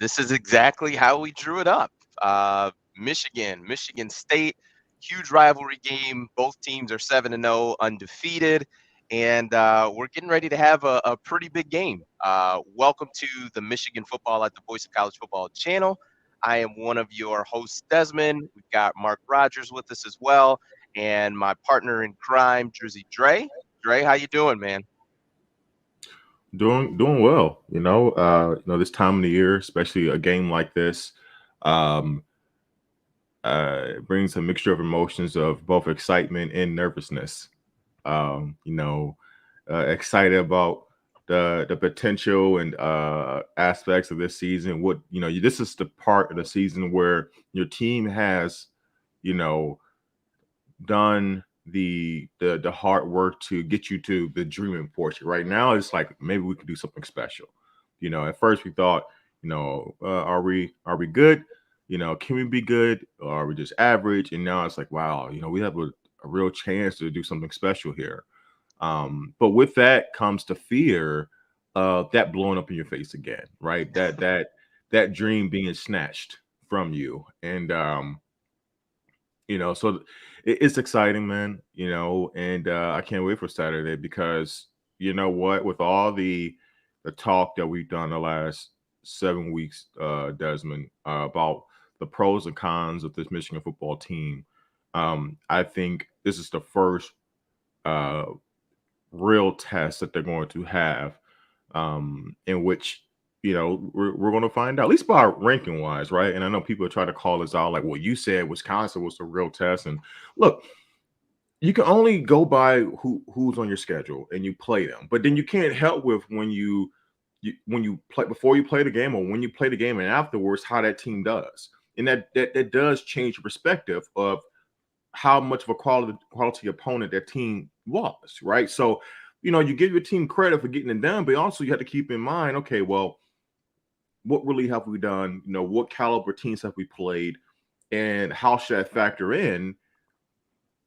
This is exactly how we drew it up. Michigan State, huge rivalry game. Both teams are 7-0, undefeated, and we're getting ready to have a pretty big game. Welcome to the Michigan Football at the Voice of College Football channel. I am one of your hosts, Desmond. We've got Mark Rogers with us as well, and my partner in crime, Drizzy Dre. Dre, how you doing, man? Doing well. This time of the year, especially a game like this, it brings a mixture of emotions of both excitement and nervousness. Excited about the potential and aspects of this season. This is the part of the season where your team has, done the hard work to get you to the dreaming portion. Right now, it's like maybe we could do something special. At first we thought, are we good? Can we be good, or are we just average? And now it's like, wow, we have a real chance to do something special here. But with that comes the fear of that blowing up in your face again, right? That dream being snatched from you. And so it's exciting, man, and I can't wait for Saturday because you know what, with all the talk that we've done the last 7 weeks, Desmond, about the pros and cons of this Michigan football team, I think this is the first real test that they're going to have, in which we're going to find out, at least by ranking wise, right? And I know people try to call us out like, well, you said Wisconsin was the real test, and look, you can only go by who's on your schedule and you play them, but then you can't help with when you play, before you play the game or when you play the game and afterwards, how that team does, and that does change your perspective of how much of a quality opponent that team was, right? So you give your team credit for getting it done, but also you have to keep in mind, okay, well, what really have we done? What caliber teams have we played, and how should I factor in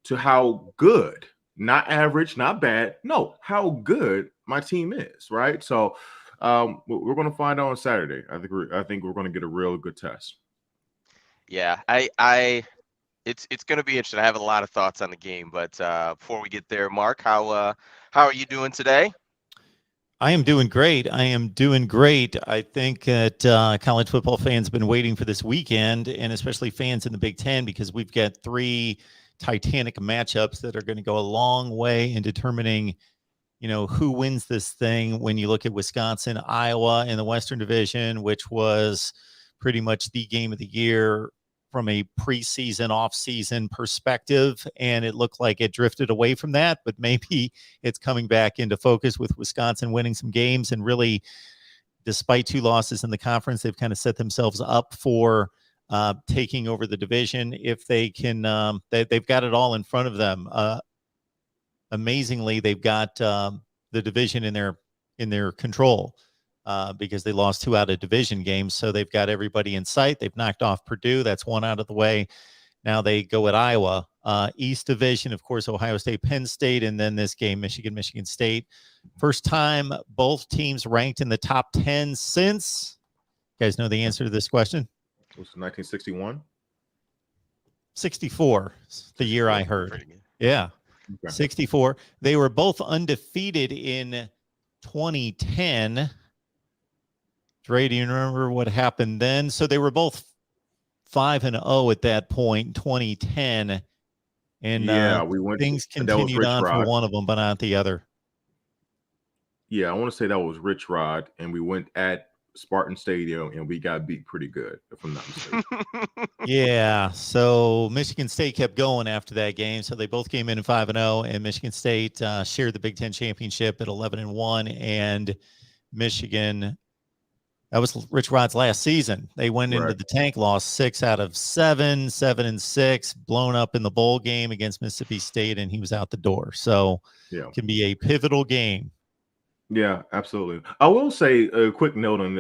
to how good, not average, not bad, no, how good my team is, right? So we're going to find out on Saturday. I think we're going to get a real good test. Yeah, it's going to be interesting. I have a lot of thoughts on the game, but before we get there, Mark, how are you doing today? I am doing great. I think that college football fans have been waiting for this weekend, and especially fans in the Big Ten, because we've got 3 titanic matchups that are going to go a long way in determining, who wins this thing. When you look at Wisconsin, Iowa in the Western Division, which was pretty much the game of the year from a preseason, off-season perspective, and it looked like it drifted away from that, but maybe it's coming back into focus with Wisconsin winning some games, and really, despite 2 losses in the conference, they've kind of set themselves up for taking over the division if they can. They've got it all in front of them. Amazingly, they've got the division in their control. Because they lost 2 out of division games. So they've got everybody in sight. They've knocked off Purdue. That's 1 out of the way. Now they go at Iowa. East Division, of course, Ohio State, Penn State, and then this game, Michigan State. First time both teams ranked in the top 10 since. You guys know the answer to this question? It was 1961? 64, the year I heard. Yeah, okay. 64. They were both undefeated in 2010. Dre, do you remember what happened then? So they were both 5-0 at that point in 2010. And things continued on for one of them, but not the other. Yeah, I want to say that was Rich Rod, and we went at Spartan Stadium, and we got beat pretty good, if I'm not mistaken. Yeah, so Michigan State kept going after that game. So they both came in at 5-0, and Michigan State shared the Big Ten championship at 11-1, and Michigan. That was Rich Rod's last season. They went into the tank, lost 6 out of 7, 7-6, blown up in the bowl game against Mississippi State, and he was out the door. So it can be a pivotal game. Yeah, absolutely. I will say a quick note on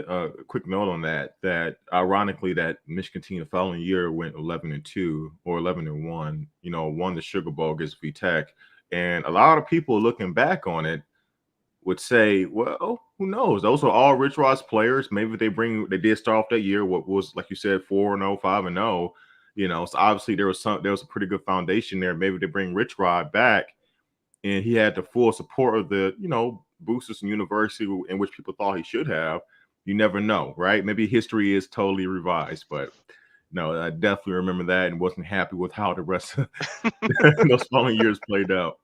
that ironically, that Michigan team the following year went 11-2 or 11-1. Won the Sugar Bowl against VTech, and a lot of people looking back on it would say, well, who knows? Those are all Rich Rod's players. Maybe they did start off that year, what was, like you said, 4-0, 5-0. So obviously there was a pretty good foundation there. Maybe they bring Rich Rod back, and he had the full support of the, boosters and university in which people thought he should have. You never know, right? Maybe history is totally revised, but no, I definitely remember that and wasn't happy with how the rest of those following years played out.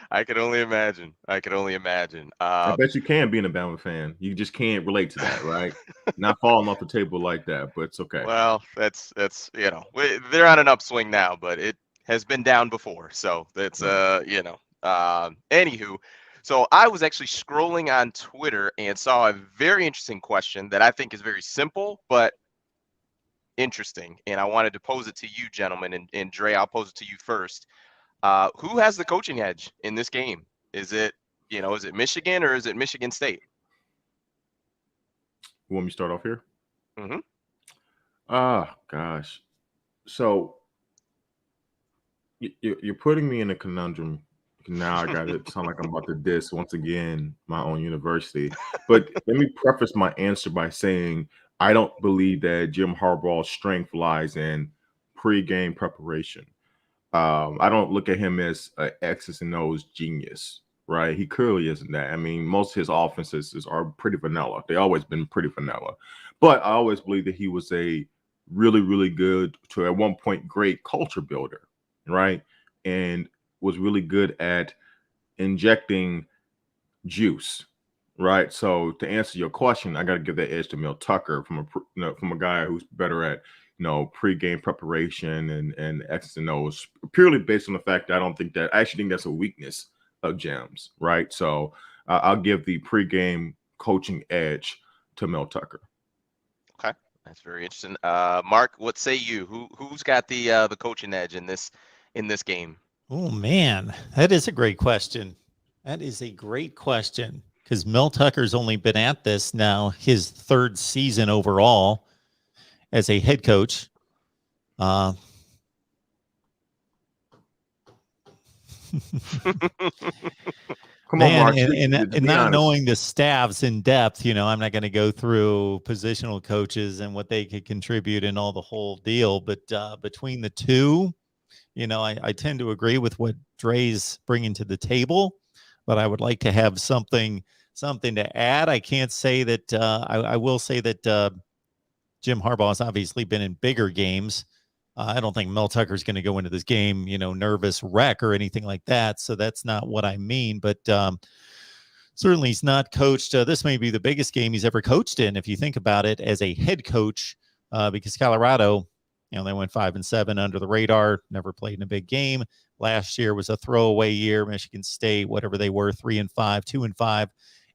I can only imagine. I bet you can be an Alabama fan. You just can't relate to that, right? Not falling off the table like that, but it's okay. Well, that's they're on an upswing now, but it has been down before, so that's Anywho, so I was actually scrolling on Twitter and saw a very interesting question that I think is very simple but interesting, and I wanted to pose it to you, gentlemen, and Dre, I'll pose it to you first. Who has the coaching edge in this game? Is it Michigan or is it Michigan State? You want me to start off here? Mm-hmm. Gosh. So you're putting me in a conundrum. Now I got to sound like I'm about to diss once again my own university. But let me preface my answer by saying I don't believe that Jim Harbaugh's strength lies in pre-game preparation. I don't look at him as an X's and O's genius, right? He clearly isn't that. I mean, most of his offenses are pretty vanilla. They always been pretty vanilla. But I always believe that he was a really, really good, to at one point, great culture builder, right? And was really good at injecting juice, right? So to answer your question, I got to give that edge to Mel Tucker from a guy who's better at pre-game preparation and X's and O's, purely based on the fact that I actually think that's a weakness of Jim's, right? So I'll give the pre-game coaching edge to Mel Tucker. Okay, that's very interesting. Mark, what say you? Who's got the coaching edge in this game? Oh man, that is a great question. That is a great question, because Mel Tucker's only been at this now his third season overall as a head coach. Come Man, on, Mark. And not knowing the staffs in depth, I'm not going to go through positional coaches and what they could contribute and all the whole deal. But between the two, I tend to agree with what Dre's bringing to the table, but I would like to have something to add. I can't say that. I will say that Jim Harbaugh has obviously been in bigger games. I don't think Mel Tucker's going to go into this game, nervous wreck or anything like that. So that's not what I mean. But certainly he's not coached. This may be the biggest game he's ever coached in, if you think about it, as a head coach, because Colorado, they went 5-7 under the radar, never played in a big game. Last year was a throwaway year. Michigan State, whatever they were, 3-5, 2-5.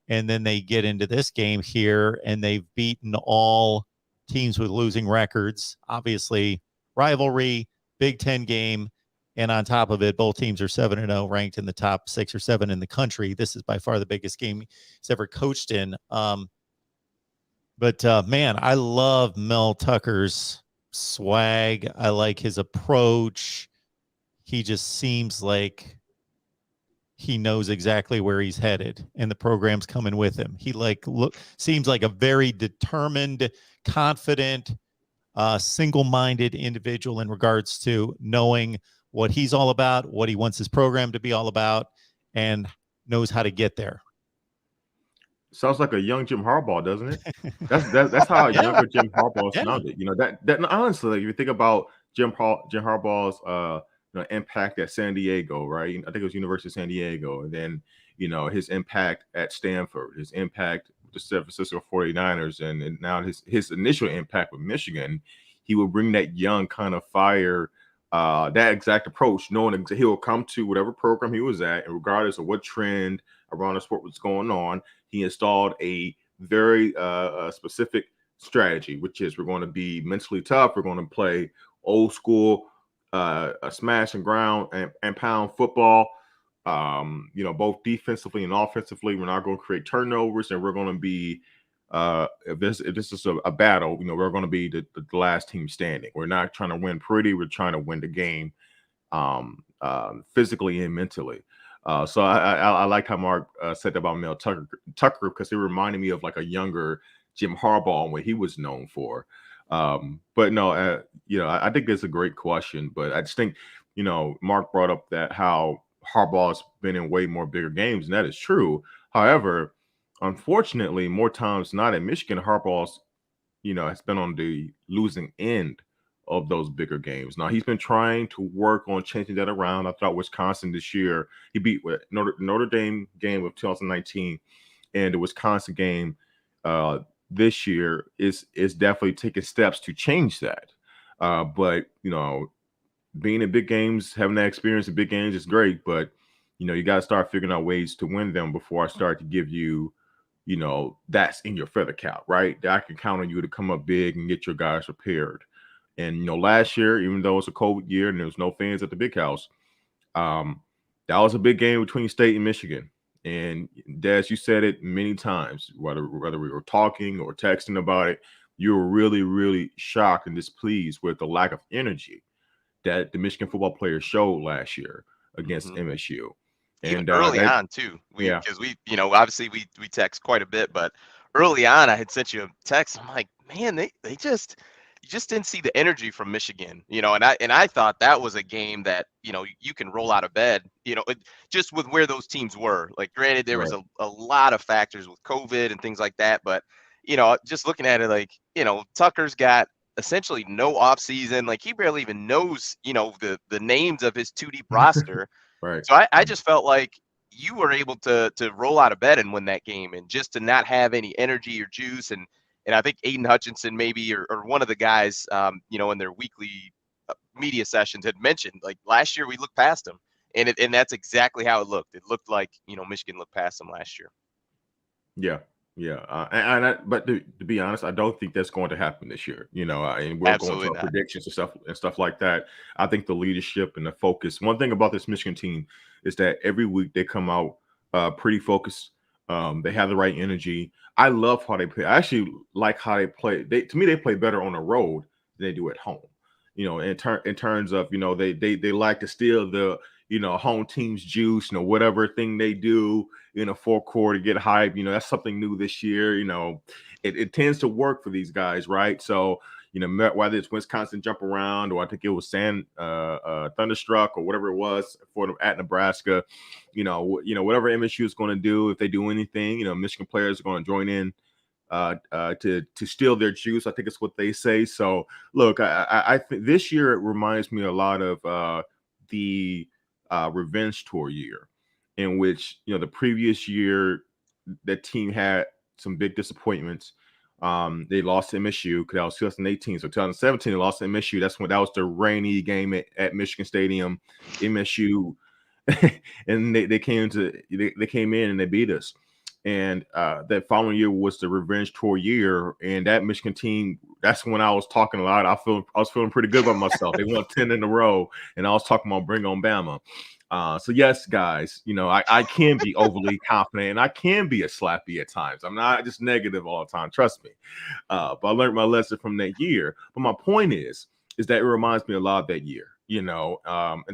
And then they get into this game here, and they've beaten all teams with losing records. Obviously, rivalry, Big Ten game, and on top of it, both teams are 7-0, ranked in the top 6 or 7 in the country. This is by far the biggest game he's ever coached in. But man, I love Mel Tucker's swag. I like his approach. He just seems like he knows exactly where he's headed, and the program's coming with him. He seems like a very determined, confident, single-minded individual in regards to knowing what he's all about, what he wants his program to be all about, and knows how to get there. Sounds like a young Jim Harbaugh, doesn't it? That's how a younger Jim Harbaugh sounded. That honestly, if you think about Jim Harbaugh's impact at San Diego, right? I think it was University of San Diego, and then his impact at Stanford, his impact with the San Francisco 49ers, and now his initial impact with Michigan. He will bring that young kind of fire, that exact approach, knowing that he will come to whatever program he was at, and regardless of what trend around the sport was going on, he installed a very specific strategy, which is we're going to be mentally tough. We're going to play old school, a smash and ground and pound football. Both defensively and offensively. We're not going to create turnovers, and we're going to be if this is a battle, we're going to be the last team standing. We're not trying to win pretty. We're trying to win the game physically and mentally. So I liked how Mark said that about Mel Tucker because it reminded me of like a younger Jim Harbaugh and what he was known for. But no, I think it's a great question, but I just think, Mark brought up that how Harbaugh's been in way more bigger games, and that is true. However, unfortunately, more times not at Michigan, Harbaugh's, has been on the losing end of those bigger games. Now he's been trying to work on changing that around. I thought Wisconsin this year, he beat Notre Dame game of 2019, and the Wisconsin game this year is definitely taking steps to change that. But being in big games, having that experience in big games is great, but you got to start figuring out ways to win them before I start to give you, that's in your feather count, right? That I can count on you to come up big and get your guys prepared. And last year, even though it's a COVID year and there was no fans at the big house, that was a big game between State and Michigan. And Des, you said it many times, whether we were talking or texting about it, you were really, really shocked and displeased with the lack of energy that the Michigan football players showed last year against MSU. Even early on too, because we obviously we text quite a bit, but early on I had sent you a text. I'm like, man, you just didn't see the energy from Michigan, and I thought that was a game that you can roll out of bed, just with where those teams were. Like, granted, there was a lot of factors with COVID and things like that, but just looking at it, like, Tucker's got essentially no off season. Like, he barely even knows the names of his 2 deep roster. Right. So I just felt like you were able to roll out of bed and win that game, and just to not have any energy or juice. And I think Aiden Hutchinson maybe, or one of the guys, in their weekly media sessions had mentioned, like, last year we looked past them, and that's exactly how it looked. It looked like Michigan looked past them last year. Yeah. But to be honest, I don't think that's going to happen this year. And we're Absolutely going to not. predictions and stuff like that. I think the leadership and the focus. One thing about this Michigan team is that every week they come out pretty focused. They have the right energy. I love how they play. I actually like how they play. To me, they play better on the road than they do at home. In terms of they like to steal the home team's juice. Whatever thing they do in a fourth quarter to get hype. That's something new this year. It tends to work for these guys, right? So whether it's Wisconsin jump around, or I think it was Thunderstruck or whatever it was for them at Nebraska, whatever MSU is going to do, if they do anything, Michigan players are going to join in to steal their juice. I think it's what they say. So look, I think this year it reminds me a lot of the revenge tour year, in which the previous year the team had some big disappointments. They lost to MSU because that was 2018. So 2017 they lost to MSU. That was the rainy game at Michigan Stadium. MSU and they came in and they beat us. And that following year was the revenge tour year, and that Michigan team, that's when I was talking a lot. I was feeling pretty good about myself. They won 10 in a row, and I was talking about bring on Bama. So yes, guys, I can be overly confident, and I can be a slappy at times. I'm not just negative all the time. Trust me. But I learned my lesson from that year. But my point is that it reminds me a lot of that year, in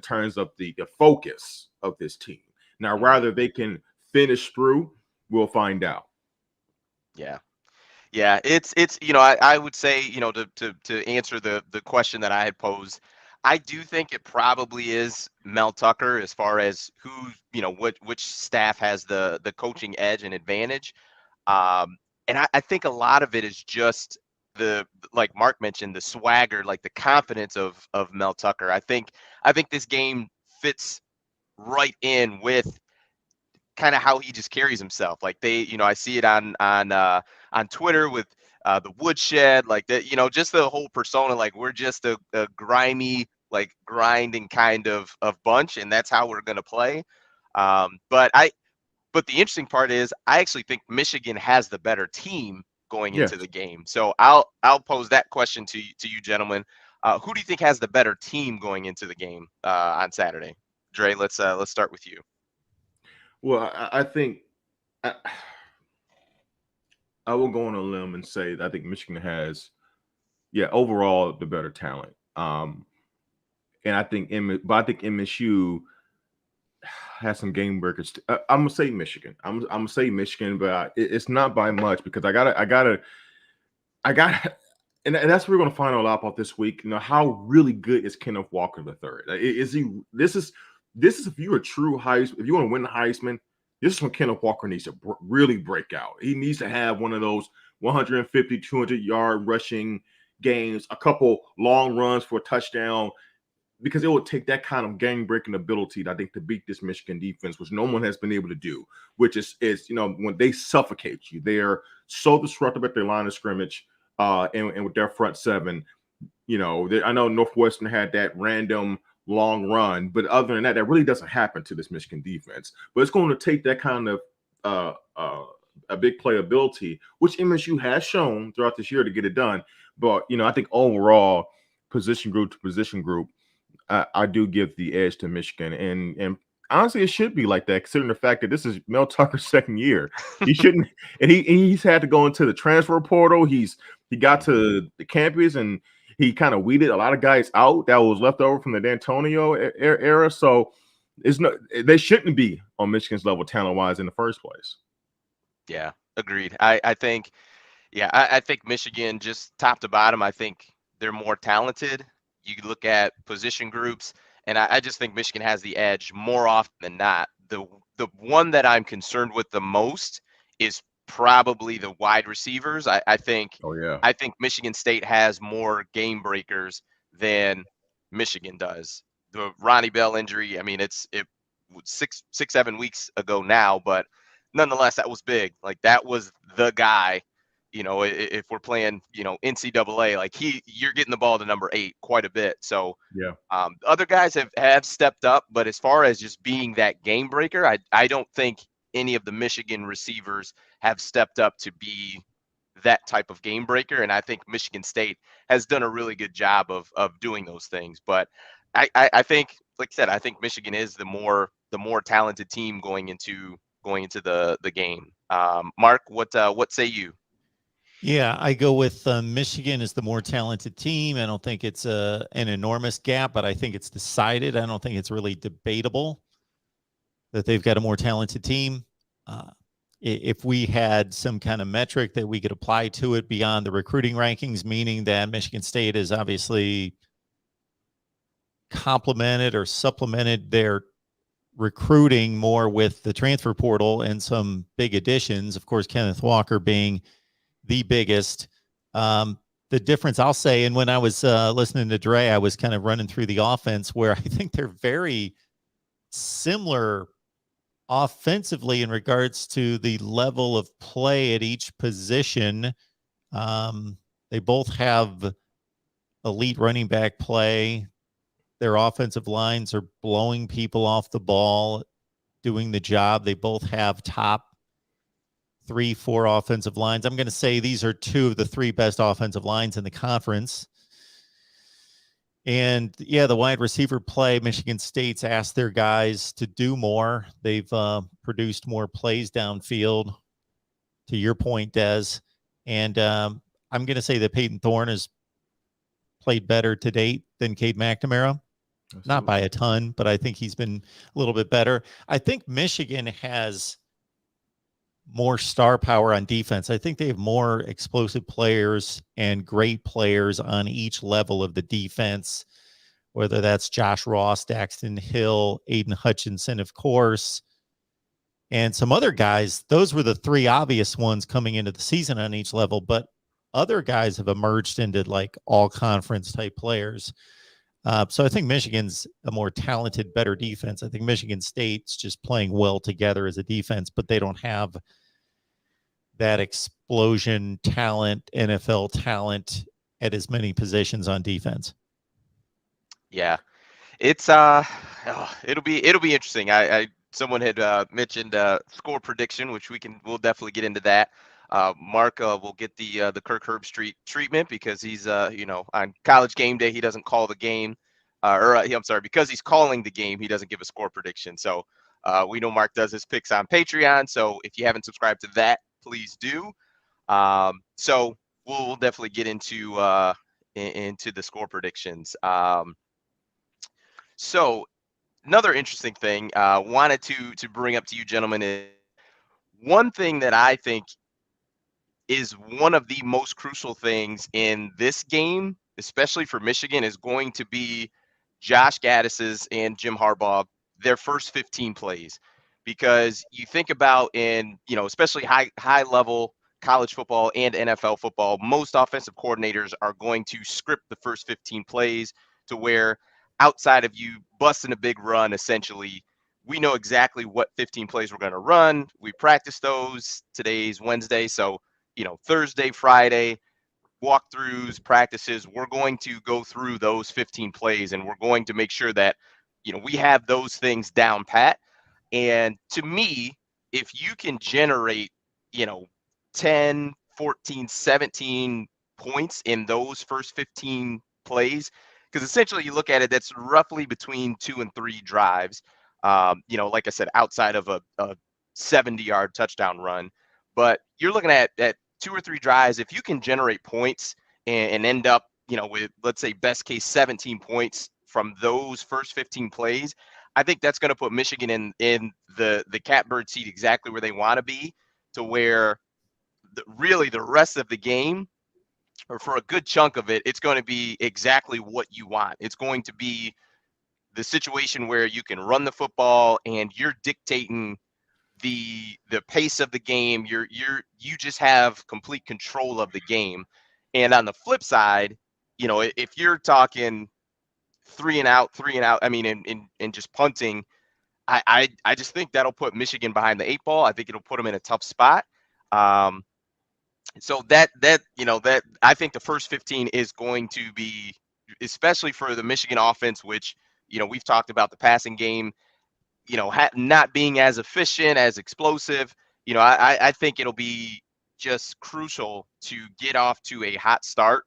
terms of the focus of this team. Now, rather they can finish through, we'll find out. Yeah. It's I would say, to answer the question that I had posed, I do think it probably is Mel Tucker as far as who, which staff has the coaching edge and advantage. And I think a lot of it is just like Mark mentioned, the swagger, like the confidence of Mel Tucker. I think this game fits right in with kind of how he just carries himself. Like, I see it on Twitter with the woodshed, like that, just the whole persona. Like, we're just a grimy, like, grinding kind of bunch, and that's how we're gonna play. But the interesting part is, I actually think Michigan has the better team going into the game. So I'll pose that question to you gentlemen. Who do you think has the better team going into the game on Saturday? Dre, let's start with you. Well, I think I will go on a limb and say that I think Michigan has, overall the better talent. And I think MSU, has some game breakers. I'm gonna say Michigan. I'm gonna say Michigan, but it's not by much because I gotta, and that's what we're gonna find out a lot about this week. You know, how really good is Kenneth Walker the third? Is he? This is if you're a true Heisman, if you want to win the Heisman, this is when Kenneth Walker needs to really break out. He needs to have one of those 150, 200-yard rushing games, a couple long runs for a touchdown, because it would take that kind of game-breaking ability, I think, to beat this Michigan defense, which no one has been able to do, which is when they suffocate you, they're so disruptive at their line of scrimmage, and with their front seven. I know Northwestern had that random long run, but other than that, that really doesn't happen to this Michigan defense. But it's going to take that kind of a big playability, which MSU has shown throughout this year to get it done. But I think overall, position group to position group, I do give the edge to Michigan, and honestly, it should be like that, considering the fact that this is Mel Tucker's second year. He shouldn't, and he's had to go into the transfer portal. He got to the campus and he kind of weeded a lot of guys out that was left over from the D'Antonio era. So they shouldn't be on Michigan's level talent wise in the first place. Yeah, agreed. I think, I think Michigan, just top to bottom, I think they're more talented. You look at position groups, and I just think Michigan has the edge more often than not. The one that I'm concerned with the most is probably the wide receivers. I think I think Michigan State has more game breakers than Michigan does. The Ronnie Bell injury, I mean, it was 7 weeks ago now, but nonetheless, that was big. Like, that was the guy. If we're playing, NCAA, like, you're getting the ball to number 8 quite a bit. So other guys have stepped up, but as far as just being that game breaker, I don't think any of the Michigan receivers have stepped up to be that type of game breaker. And I think Michigan State has done a really good job of doing those things. But I think, like I said, I think Michigan is the more talented team going into the game. Mark, what say you? Yeah, I go with Michigan as the more talented team. I don't think it's an enormous gap, but I think it's decided. I don't think it's really debatable that they've got a more talented team. If we had some kind of metric that we could apply to it beyond the recruiting rankings, meaning that Michigan State has obviously complemented or supplemented their recruiting more with the transfer portal and some big additions, of course, Kenneth Walker being the biggest. The difference, I'll say, and when I was listening to Dre, I was kind of running through the offense where I think they're very similar offensively in regards to the level of play at each position. They both have elite running back play. Their offensive lines are blowing people off the ball, doing the job. They both have top 3-4 offensive lines. I'm going to say these are 2 of the 3 best offensive lines in the conference. And the wide receiver play, Michigan State's asked their guys to do more. They've produced more plays downfield, to your point, Des. And I'm going to say that Peyton Thorne has played better to date than Cade McNamara. Absolutely. Not by a ton, but I think he's been a little bit better. I think Michigan has more star power on defense. I think they have more explosive players and great players on each level of the defense, whether that's Josh Ross, Daxton Hill, Aiden Hutchinson, of course, and some other guys. Those were the 3 obvious ones coming into the season on each level, but other guys have emerged into like all conference type players. So I think Michigan's a more talented, better defense. I think Michigan State's just playing well together as a defense, but they don't have that explosion talent, NFL talent at as many positions on defense. Yeah, it's it'll be interesting. Someone had mentioned score prediction, which we'll definitely get into that. Mark will get the Kirk Herbstreit treatment because he's on College Game Day he doesn't call the game, I'm sorry, because he's calling the game he doesn't give a score prediction. So we know Mark does his picks on Patreon. So if you haven't subscribed to that, please do. So we'll definitely get into the score predictions. So another interesting thing wanted to bring up to you gentlemen is one thing that I think is one of the most crucial things in this game, especially for Michigan, is going to be Josh Gaddis's and Jim Harbaugh, their first 15 plays. Because you think about especially high level college football and NFL football, most offensive coordinators are going to script the first 15 plays to where outside of you busting a big run, essentially, we know exactly what 15 plays we're going to run. We practice those. Today's Wednesday, so Thursday, Friday, walkthroughs, practices, we're going to go through those 15 plays and we're going to make sure that, we have those things down pat. And to me, if you can generate, 10, 14, 17 points in those first 15 plays, because essentially you look at it, that's roughly between 2 and 3 drives, like I said, outside of a 70-yard touchdown run. But you're looking at 2 or 3 drives. If you can generate points and end up, with, let's say, best case 17 points from those first 15 plays, I think that's going to put Michigan in the catbird seat exactly where they want to be, to where really the rest of the game, or for a good chunk of it, it's going to be exactly what you want. It's going to be the situation where you can run the football and you're dictating the pace of the game. You just have complete control of the game. And on the flip side, if you're talking 3 and out, I mean, in just punting, I just think that'll put Michigan behind the 8 ball. I think it'll put them in a tough spot. So that I think the first 15 is going to be, especially for the Michigan offense, which, we've talked about the passing game, not being as efficient, as explosive. I think it'll be just crucial to get off to a hot start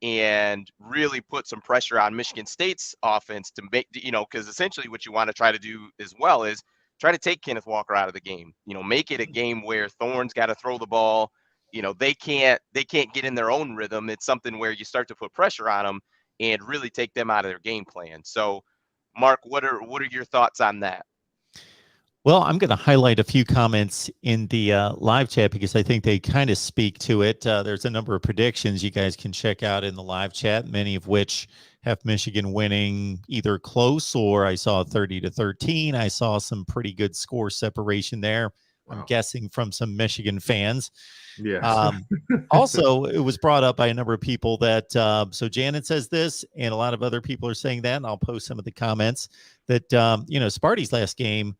and really put some pressure on Michigan State's offense to make, because essentially what you want to try to do as well is try to take Kenneth Walker out of the game. Make it a game where Thorne's got to throw the ball. They can't get in their own rhythm. It's something where you start to put pressure on them and really take them out of their game plan. So, Mark, what are your thoughts on that? Well, I'm going to highlight a few comments in the live chat because I think they kind of speak to it. There's a number of predictions you guys can check out in the live chat, many of which have Michigan winning either close, or I saw 30-13. I saw some pretty good score separation there. Wow. I'm guessing from some Michigan fans. Yes. Also, it was brought up by a number of people that, so Janet says this, and a lot of other people are saying that, and I'll post some of the comments that, Sparty's last game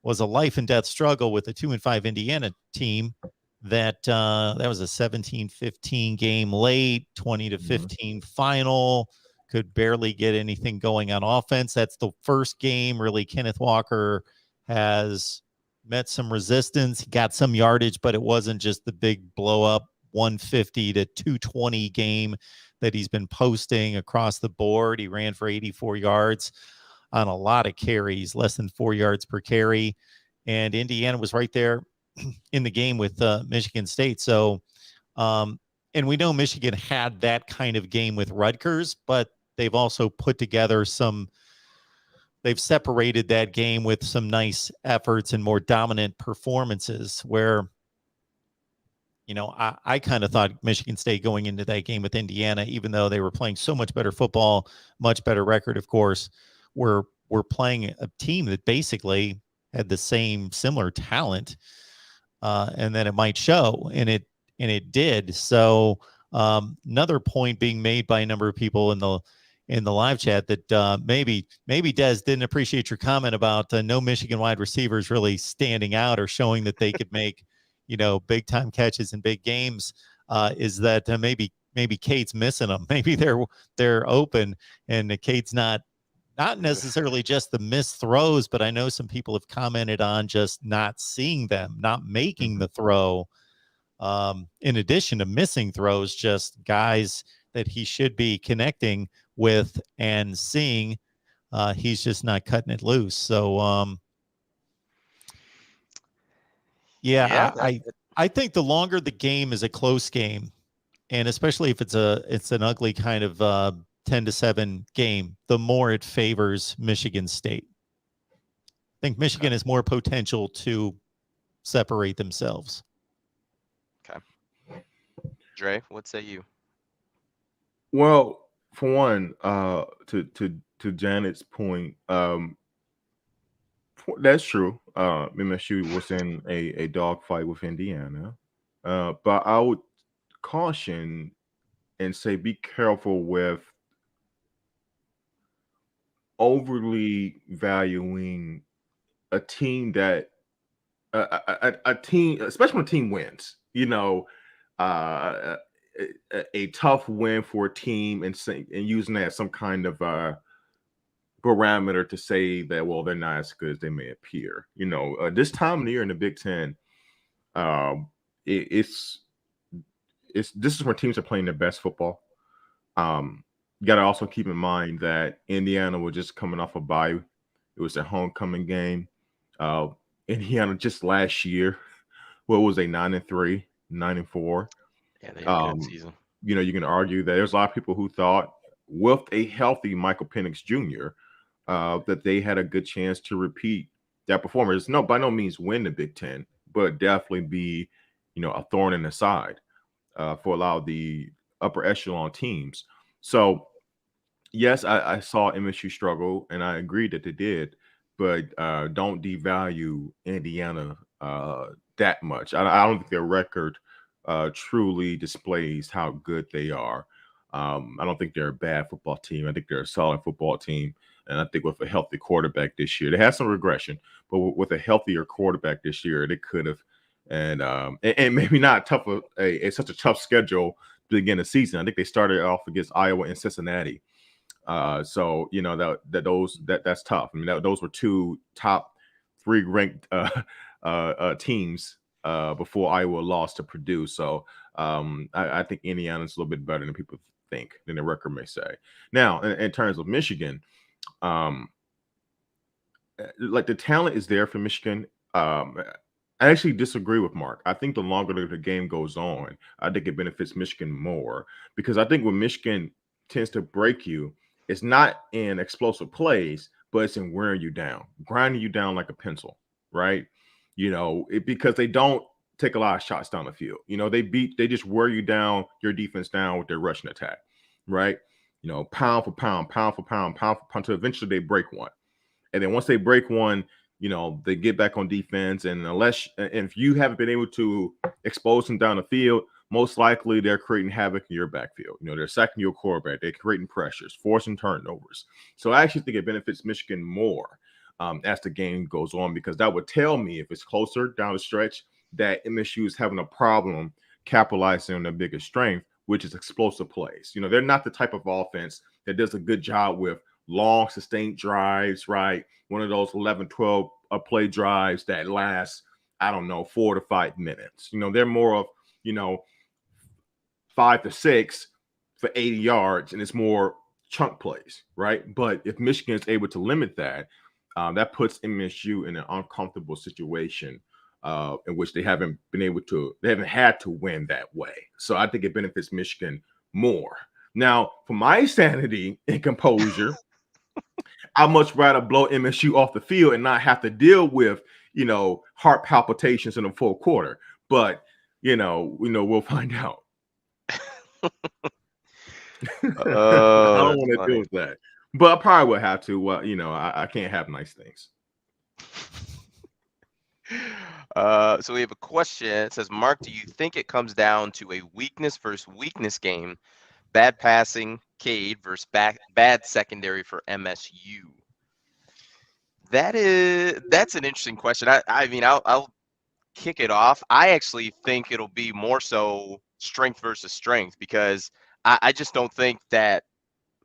was a life and death struggle with a 2-5 Indiana team that was a 17-15 game late, 20-15 final, could barely get anything going on offense. That's the first game really Kenneth Walker has met some resistance. He got some yardage, but it wasn't just the big blow up 150-220 game that he's been posting across the board. He ran for 84 yards on a lot of carries, less than 4 yards per carry. And Indiana was right there in the game with Michigan State. So, and we know Michigan had that kind of game with Rutgers, but they've also put together they've separated that game with some nice efforts and more dominant performances where, I kind of thought Michigan State going into that game with Indiana, even though they were playing so much better football, much better record, of course, we're playing a team that basically had the similar talent, and then it might show, and it did. So another point being made by a number of people in the live chat that maybe Des didn't appreciate your comment about no Michigan wide receivers really standing out or showing that they could make big time catches in big games, is that maybe Kate's missing them. Maybe they're open and Kate's not necessarily just the missed throws, but I know some people have commented on just not seeing them, not making the throw. In addition to missing throws, just guys that he should be connecting with and seeing, he's just not cutting it loose. So, I think the longer the game is a close game, and especially if it's an ugly kind of 10-7 game, the more it favors Michigan State. think Michigan has more potential to separate themselves. Okay. Dre, what say you? Well, for one, to Janet's point, that's true. MSU was in a dogfight with Indiana, but I would caution and say be careful with overly valuing a team that a team, especially when a team wins. Uh, a tough win for a team and using that as some kind of parameter to say that, well, they're not as good as they may appear. This time of the year in the Big Ten, um, it's this is where teams are playing their best football. You got to also keep in mind that Indiana was just coming off a bye. It was their homecoming game. Indiana just last year, what was they 9-3, 9-4? Yeah, they had a good season. You can argue that there's a lot of people who thought with a healthy Michael Penix Jr. That they had a good chance to repeat that performance. No, by no means win the Big Ten, but definitely be, a thorn in the side for a lot of the upper echelon teams. So, yes, I saw MSU struggle, and I agree that they did, but don't devalue Indiana that much. I don't think their record truly displays how good they are. I don't think they're a bad football team. I think they're a solid football team. And I think with a healthy quarterback this year, they had some regression, but with a healthier quarterback this year, they could have, and maybe not such a tough schedule to begin the season. I think they started off against Iowa and Cincinnati. So that's tough. I mean, those were two top 3 ranked teams before Iowa lost to Purdue. So I think Indiana's a little bit better than people think, than the record may say. Now, in terms of Michigan, like the talent is there for Michigan. I actually disagree with Mark. I think the longer the game goes on, I think it benefits Michigan more, because I think when Michigan tends to break you, it's not in explosive plays, but it's in wearing you down, grinding you down like a pencil, right? Because they don't take a lot of shots down the field. They just wear you down, your defense down with their rushing attack, right? Pound for pound, pound for pound, pound for pound, until eventually they break one. And then once they break one, they get back on defense. And if you haven't been able to expose them down the field, most likely they're creating havoc in your backfield. They're sacking your quarterback, they're creating pressures, forcing turnovers. So I actually think it benefits Michigan more as the game goes on, because that would tell me, if it's closer down the stretch, that MSU is having a problem capitalizing on their biggest strength, which is explosive plays. They're not the type of offense that does a good job with long sustained drives, right? One of those 11, 12 play drives that last, 4 to 5 minutes. They're more of, 5 to 6 for 80 yards, and it's more chunk plays, right? But if Michigan is able to limit that, that puts MSU in an uncomfortable situation in which they haven't had to win that way. So I think it benefits Michigan more. Now, for my sanity and composure, I'd much rather blow MSU off the field and not have to deal with, heart palpitations in the fourth quarter. But, we'll find out. I don't want to deal with that. But I probably would have to. I can't have nice things. So we have a question. It says, Mark, do you think it comes down to a weakness versus weakness game? Bad passing, Cade, versus bad secondary for MSU. That's an interesting question. I mean, I'll kick it off. I actually think it'll be more so strength versus strength, because I just don't think that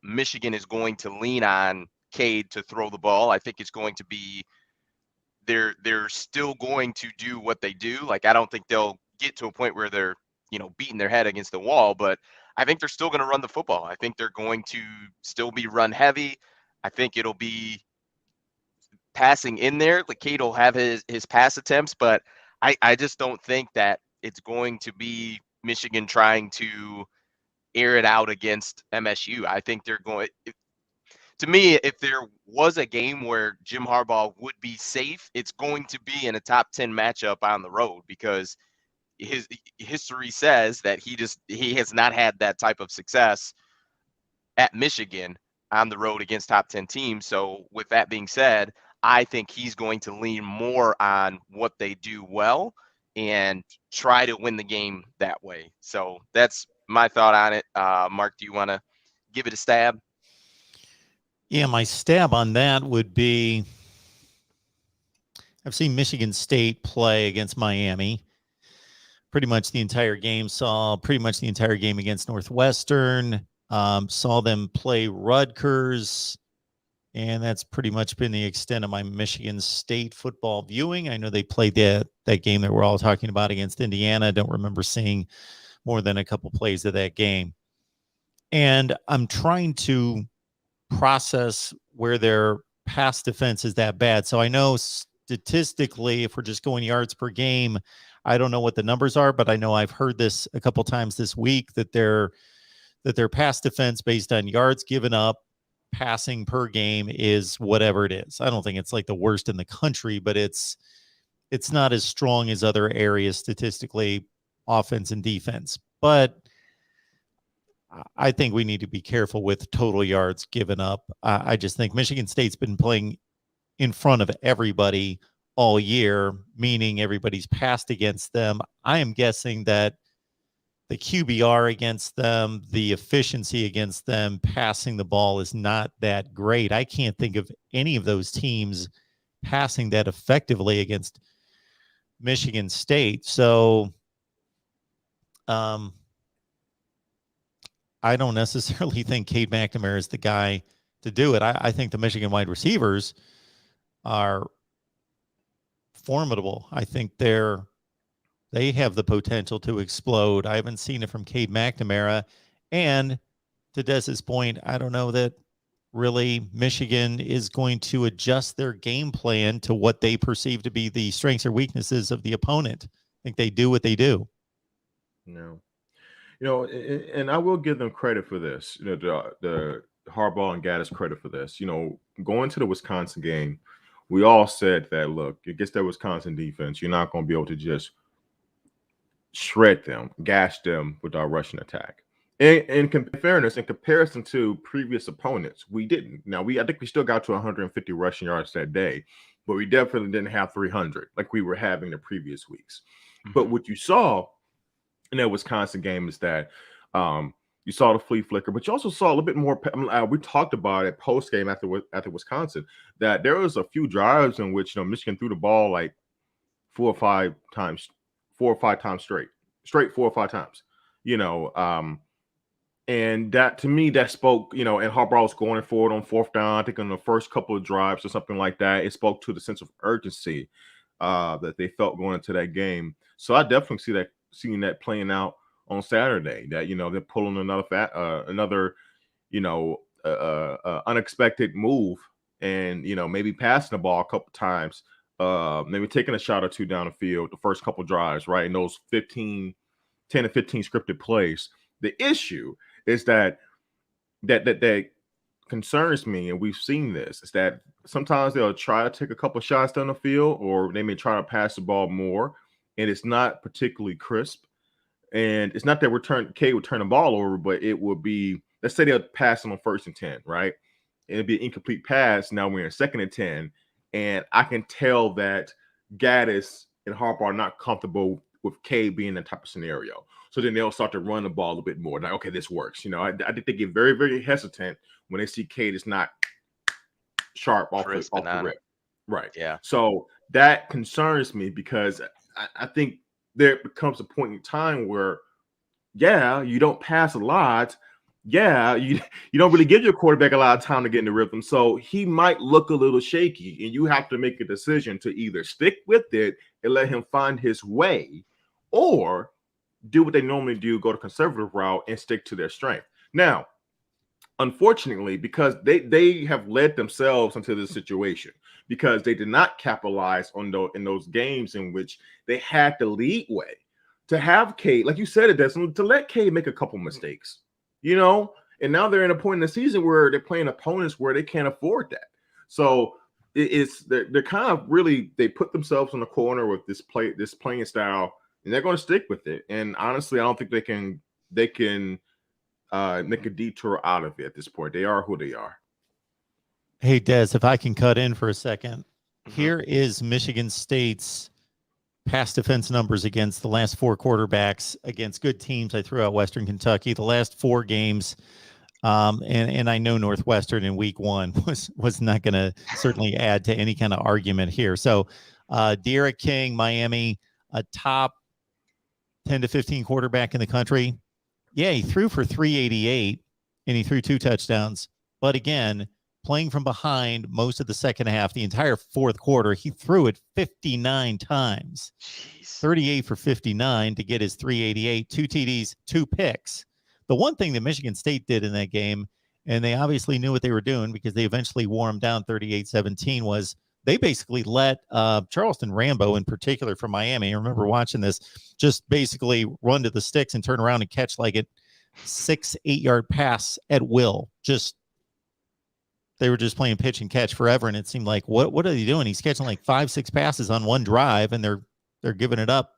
Michigan is going to lean on Cade to throw the ball. I think it's going to be they're still going to do what they do. Like, I don't think they'll get to a point where they're, beating their head against the wall, but I think they're still going to run the football. I think they're going to still be run heavy. I think it'll be passing in there. Like, Cade will have his pass attempts, but I just don't think that it's going to be Michigan trying to air it out against MSU. I think they're going to me, if there was a game where Jim Harbaugh would be safe, it's going to be in a top 10 matchup on the road, because his history says that he has not had that type of success at Michigan on the road against top 10 teams. So with that being said, I think he's going to lean more on what they do well and try to win the game that way. So that's my thought on it. Mark, do you want to give it a stab? Yeah, my stab on that would be, I've seen Michigan State play against Miami pretty much the entire game, saw pretty much the entire game against Northwestern, saw them play Rutgers, and that's pretty much been the extent of my Michigan State football viewing. I know they played that game that we're all talking about against Indiana. I don't remember seeing more than a couple plays of that game. And I'm trying to process where their pass defense is that bad. So I know statistically, if we're just going yards per game, I don't know what the numbers are, but I know I've heard this a couple times this week that their pass defense based on yards given up, passing per game is whatever it is. I don't think it's like the worst in the country, but it's not as strong as other areas statistically, offense and defense. But I think we need to be careful with total yards given up. I just think Michigan State's been playing in front of everybody all year, meaning everybody's passed against them. I am guessing that the QBR against them, the efficiency against them, passing the ball is not that great. I can't think of any of those teams passing that effectively against Michigan State. So, I don't necessarily think Cade McNamara is the guy to do it. I think the Michigan wide receivers are formidable. I think they have the potential to explode. I haven't seen it from Cade McNamara. And to Des's point, I don't know that really Michigan is going to adjust their game plan to what they perceive to be the strengths or weaknesses of the opponent. I think they do what they do. No. And I will give them credit for this. The Harbaugh and Gaddis credit for this. Going to the Wisconsin game, we all said that, look, against that Wisconsin defense, you're not going to be able to just shred them, gash them with our rushing attack. In fairness, in comparison to previous opponents, we didn't. Now, I think we still got to 150 rushing yards that day, but we definitely didn't have 300 like we were having the previous weeks. Mm-hmm. But what you saw in that Wisconsin game is that you saw the flea flicker, but you also saw a little bit more. We talked about it post game after Wisconsin, that there was a few drives in which Michigan threw the ball like 4 or 5 times straight 4 or 5 times. And that, to me, that spoke. And Harbaugh was going forward on 4th down. I think on the first couple of drives or something like that. It spoke to the sense of urgency that they felt going into that game. So I definitely seeing that playing out on Saturday, that they're pulling another unexpected move, and maybe passing the ball a couple times, maybe taking a shot or two down the field the first couple drives, right? In those 10 to 15 scripted plays. The issue is that concerns me, and we've seen this, is that sometimes they'll try to take a couple shots down the field, or they may try to pass the ball more, and it's not particularly crisp. And it's not that K would turn the ball over, but it would be, let's say they're passing on 1st and 10, right? It'd be an incomplete pass. Now we're in 2nd and 10, and I can tell that Gaddis and Harbaugh are not comfortable with K being in that type of scenario. So then they'll start to run the ball a bit more. Like, okay, this works. I think they get very, very hesitant when they see K is not sharp off the rip. Right. Yeah. So that concerns me, because I think there becomes a point in time where, you don't pass a lot. You don't really give your quarterback a lot of time to get in the rhythm. So he might look a little shaky, and you have to make a decision to either stick with it and let him find his way, or do what they normally do, go the conservative route and stick to their strength. Now, unfortunately, because they have led themselves into this situation, because they did not capitalize on in those games in which they had the lead way, to have Cade, like you said, Desmond, to let Cade make a couple mistakes, And now they're in a point in the season where they're playing opponents where they can't afford that. So they're kind of really, they put themselves in the corner with this playing style, and they're going to stick with it. And honestly, I don't think they can make a detour out of it at this point. They are who they are. Hey, Des, if I can cut in for a second, Mhm. here is Michigan State's pass defense numbers against the last 4 quarterbacks against good teams. I threw out Western Kentucky. The last 4 games, and I know Northwestern in week 1 was not going to certainly add to any kind of argument here. So, Derek King, Miami, a top 10 to 15 quarterback in the country. Yeah, he threw for 388 and he threw 2 touchdowns. But again, playing from behind most of the second half, the entire fourth quarter, he threw it 59 times. Jeez. 38 for 59 to get his 388, 2 TDs, 2 picks. The one thing that Michigan State did in that game, and they obviously knew what they were doing because they eventually wore them down 38-17, was they basically let Charleston Rambo in particular from Miami, I remember watching this, just basically run to the sticks and turn around and catch like a 6-8 yard pass at will. They were just playing pitch and catch forever, and it seemed like what are they doing? He's catching like 5-6 passes on one drive, and they're giving it up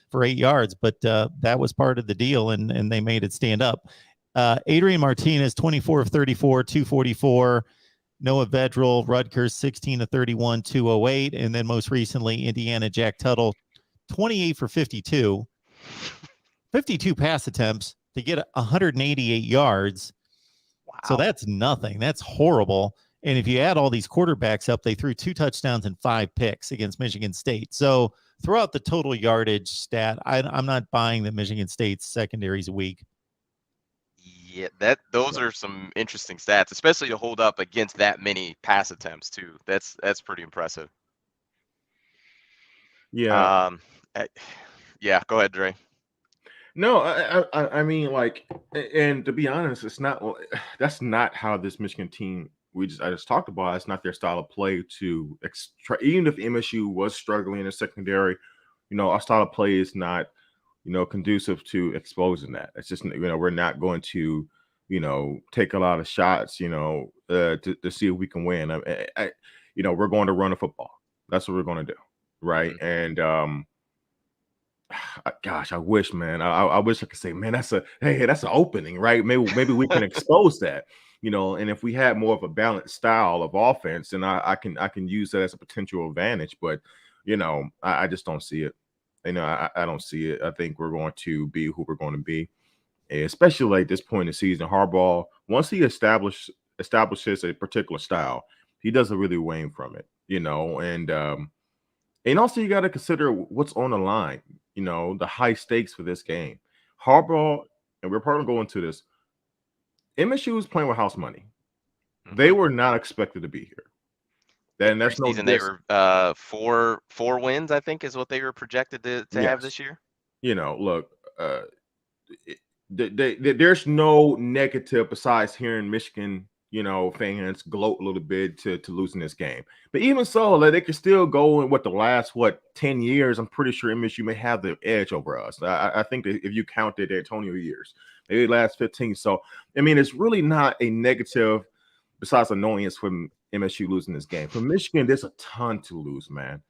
for 8 yards. But that was part of the deal, and they made it stand up. Adrian Martinez, 24 of 34, 244. Noah Vedral, Rutgers, 16 of 31, 208. And then most recently, Indiana, Jack Tuttle, 28 for 52. 52 pass attempts to get 188 yards. Wow. So that's nothing. That's horrible. And if you add all these quarterbacks up, they threw 2 touchdowns and 5 picks against Michigan State. So throughout the total yardage stat, I'm not buying that Michigan State's secondary's weak. Yeah, those are some interesting stats, especially to hold up against that many pass attempts too. That's pretty impressive. Yeah. Yeah, go ahead, Dre. No, I mean, like, and to be honest, that's not how this Michigan team I just talked about. It's not their style of play to even if MSU was struggling in the secondary, our style of play is not, conducive to exposing that. It's just, we're not going to, take a lot of shots, to see if we can win. We're going to run a football. That's what we're going to do, right? Mm-hmm. And gosh, I wish, man. I wish I could say, man, that's an opening, right? Maybe we can expose that, and if we had more of a balanced style of offense, then I can use that as a potential advantage. But I just don't see it. I don't see it. I think we're going to be who we're going to be, especially like this point in the season. Harbaugh, once he establishes a particular style, he doesn't really wane from it, and also you got to consider what's on the line, the high stakes for this game. Harbaugh, and we're probably going to this, MSU is playing with house money. Mm-hmm. They were not expected to be here. Then that's no. They were 4 wins, I think, is what they were projected to have this year. Look, there's no negative besides hearing Michigan, fans gloat a little bit to losing this game. But even so, like, they could still go in the last 10 years. I'm pretty sure MSU may have the edge over us. I think that if you counted the Antonio years, maybe the last 15. So I mean, it's really not a negative besides annoyance from MSU losing this game. For Michigan, there's a ton to lose, man.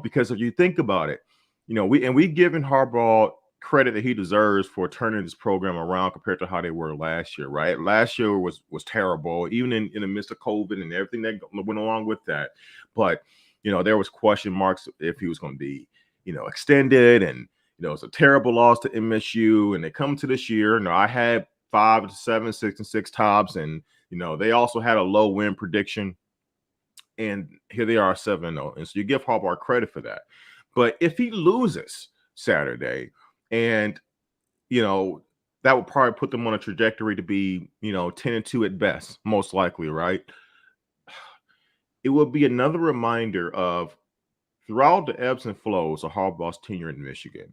Because if you think about it, we given Harbaugh credit that he deserves for turning this program around compared to how they were last year, right? Last year was terrible, even in the midst of COVID and everything that went along with that. But there was question marks if he was going to be extended, and it's a terrible loss to MSU. And they come to this year, I had 5-7, 6-6 tops, and they also had a low win prediction, and here they are 7-0, and so you give Harbaugh credit for that. But if he loses Saturday, and that would probably put them on a trajectory to be 10-2 at best, most likely, right? It will be another reminder of throughout the ebbs and flows of Harbaugh's tenure in Michigan,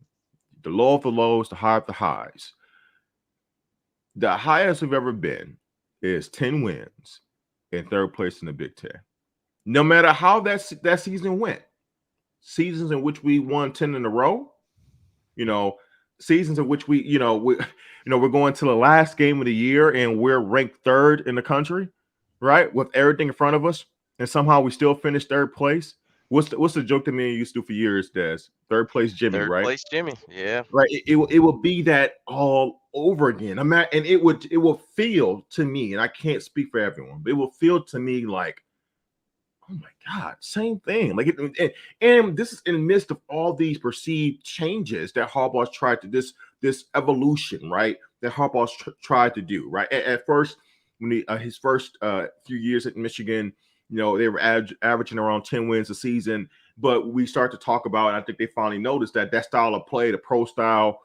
the low of the lows, the high of the highs. The highest we've ever been is 10 wins in 3rd place in the Big Ten. No matter how that season went, seasons in which we won 10 in a row, seasons in which we're going to the last game of the year and we're ranked third in the country, right, with everything in front of us, and somehow we still finish third place. What's the joke that me and you used to do for years, Des? Third place Jimmy, Third right? place Jimmy. Yeah. Right. It will be that all over again. And it will feel to me, and I can't speak for everyone, but it will feel to me like, oh my God, same thing. Like and this is in the midst of all these perceived changes that Harbaugh's tried to this evolution, right? That Harbaugh's tried to do, right? At first, when his first few years at Michigan, they were averaging around 10 wins a season. But we start to talk about, and I think they finally noticed that style of play, the pro style,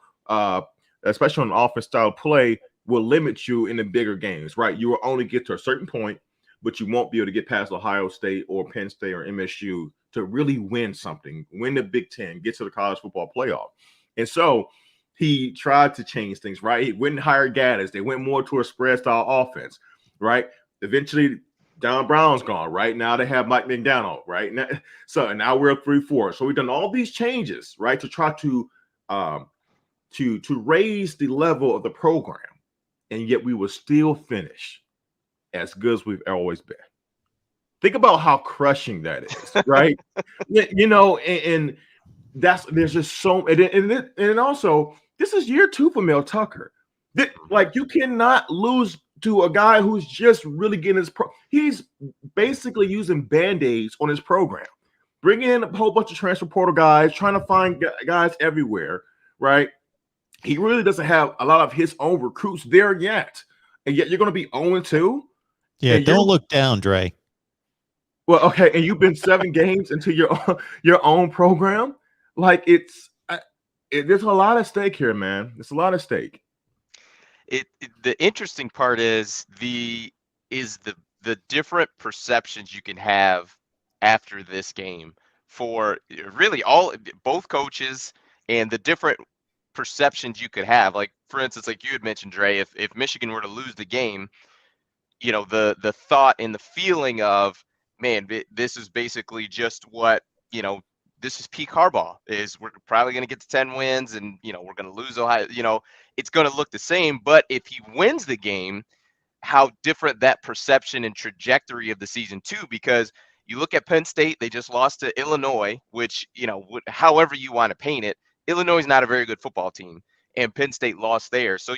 especially on offense style play, will limit you in the bigger games, right? You will only get to a certain point, but you won't be able to get past Ohio State or Penn State or MSU to really win something, win the Big Ten, get to the college football playoff. And so he tried to change things, right? He went and hired Gaddis. They went more to a spread style offense, right? Eventually, Don Brown's gone, right? Now they have Mike McDaniel, right? Now we're 3-4. So we've done all these changes, right, to try to raise the level of the program, and yet we will still finish as good as we've always been. Think about how crushing that is, right? And there's just so, and also this is year 2 for Mel Tucker. Like, you cannot lose to a guy who's just really getting he's basically using Band-Aids on his program, bringing in a whole bunch of transfer portal guys, trying to find guys everywhere, right? He really doesn't have a lot of his own recruits there yet, and yet you're going to be 0-2. Yeah, don't look down, Dre. Well, okay, and you've been 7 games into your own program. Like, there's a lot at stake here, man. There's a lot at stake. The interesting part is the different perceptions you can have after this game for really both coaches, and the different perceptions you could have. Like, for instance, like you had mentioned, Dre, if Michigan were to lose the game, the thought and the feeling of, man, this is basically just what, this is peak Harbaugh, is we're probably going to get to 10 wins and, we're going to lose Ohio, it's going to look the same. But if he wins the game, how different that perception and trajectory of the season too, because you look at Penn State, they just lost to Illinois, which, however you want to paint it, Illinois is not a very good football team, and Penn State lost there. So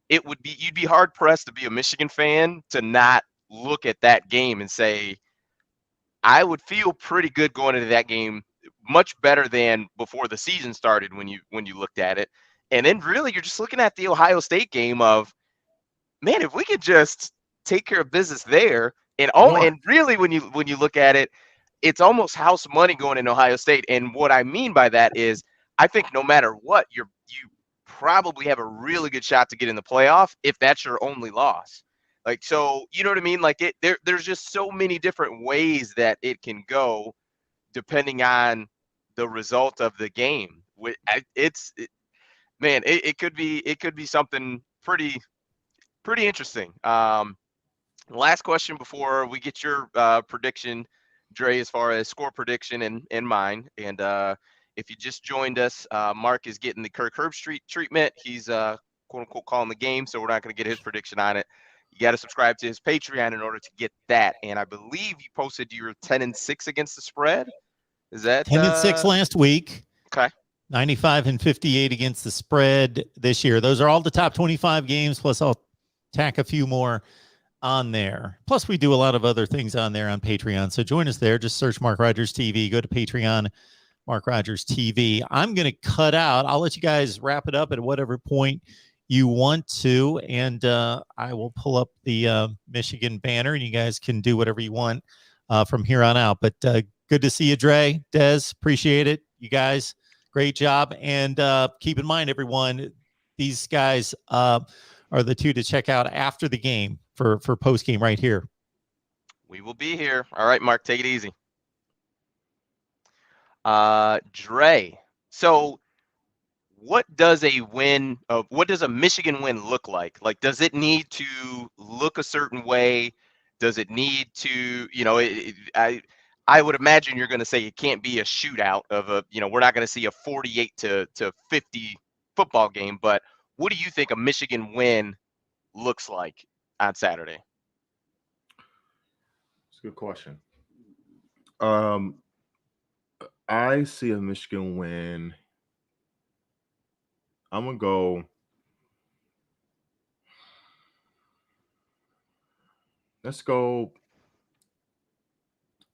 you'd be hard pressed to be a Michigan fan to not look at that game and say, I would feel pretty good going into that game, much better than before the season started when you looked at it. And then really you're just looking at the Ohio State game of, man, if we could just take care of business there, and really when you look at it, it's almost house money going in Ohio State. And what I mean by that is, I think no matter what, you probably have a really good shot to get in the playoff if that's your only loss. Like, so, you know what I mean? Like, there's just so many different ways that it can go depending on the result of the game. It could be something pretty interesting. Last question before we get your prediction, Dre, as far as score prediction and mine. And if you just joined us, Mark is getting the Kirk Herbstreit treatment. He's quote unquote calling the game, so we're not going to get his prediction on it. You got to subscribe to his Patreon in order to get that. And I believe you posted your 10-6 against the spread. Is that 10-6 last week? Okay. 95-58 against the spread this year. Those are all the top 25 games. Plus, I'll tack a few more on there. Plus, we do a lot of other things on there on Patreon. So join us there. Just search Mark Rogers TV. Go to Patreon, Mark Rogers TV. I'm going to cut out. I'll let you guys wrap it up at whatever point you want to, and I will pull up the Michigan banner, and you guys can do whatever you want from here on out. But good to see you, Dre, Des. Appreciate it. You guys, great job. And keep in mind, everyone, these guys are the two to check out after the game for post game right here. We will be here. All right, Mark, take it easy. Dre, so what does a Michigan win look like? Like, does it need to look a certain way? Does it need to, I would imagine you're going to say it can't be a shootout of we're not going to see a 48-50 football game, but what do you think a Michigan win looks like on Saturday? It's a good question. I see a Michigan win. I'm gonna go. Let's go.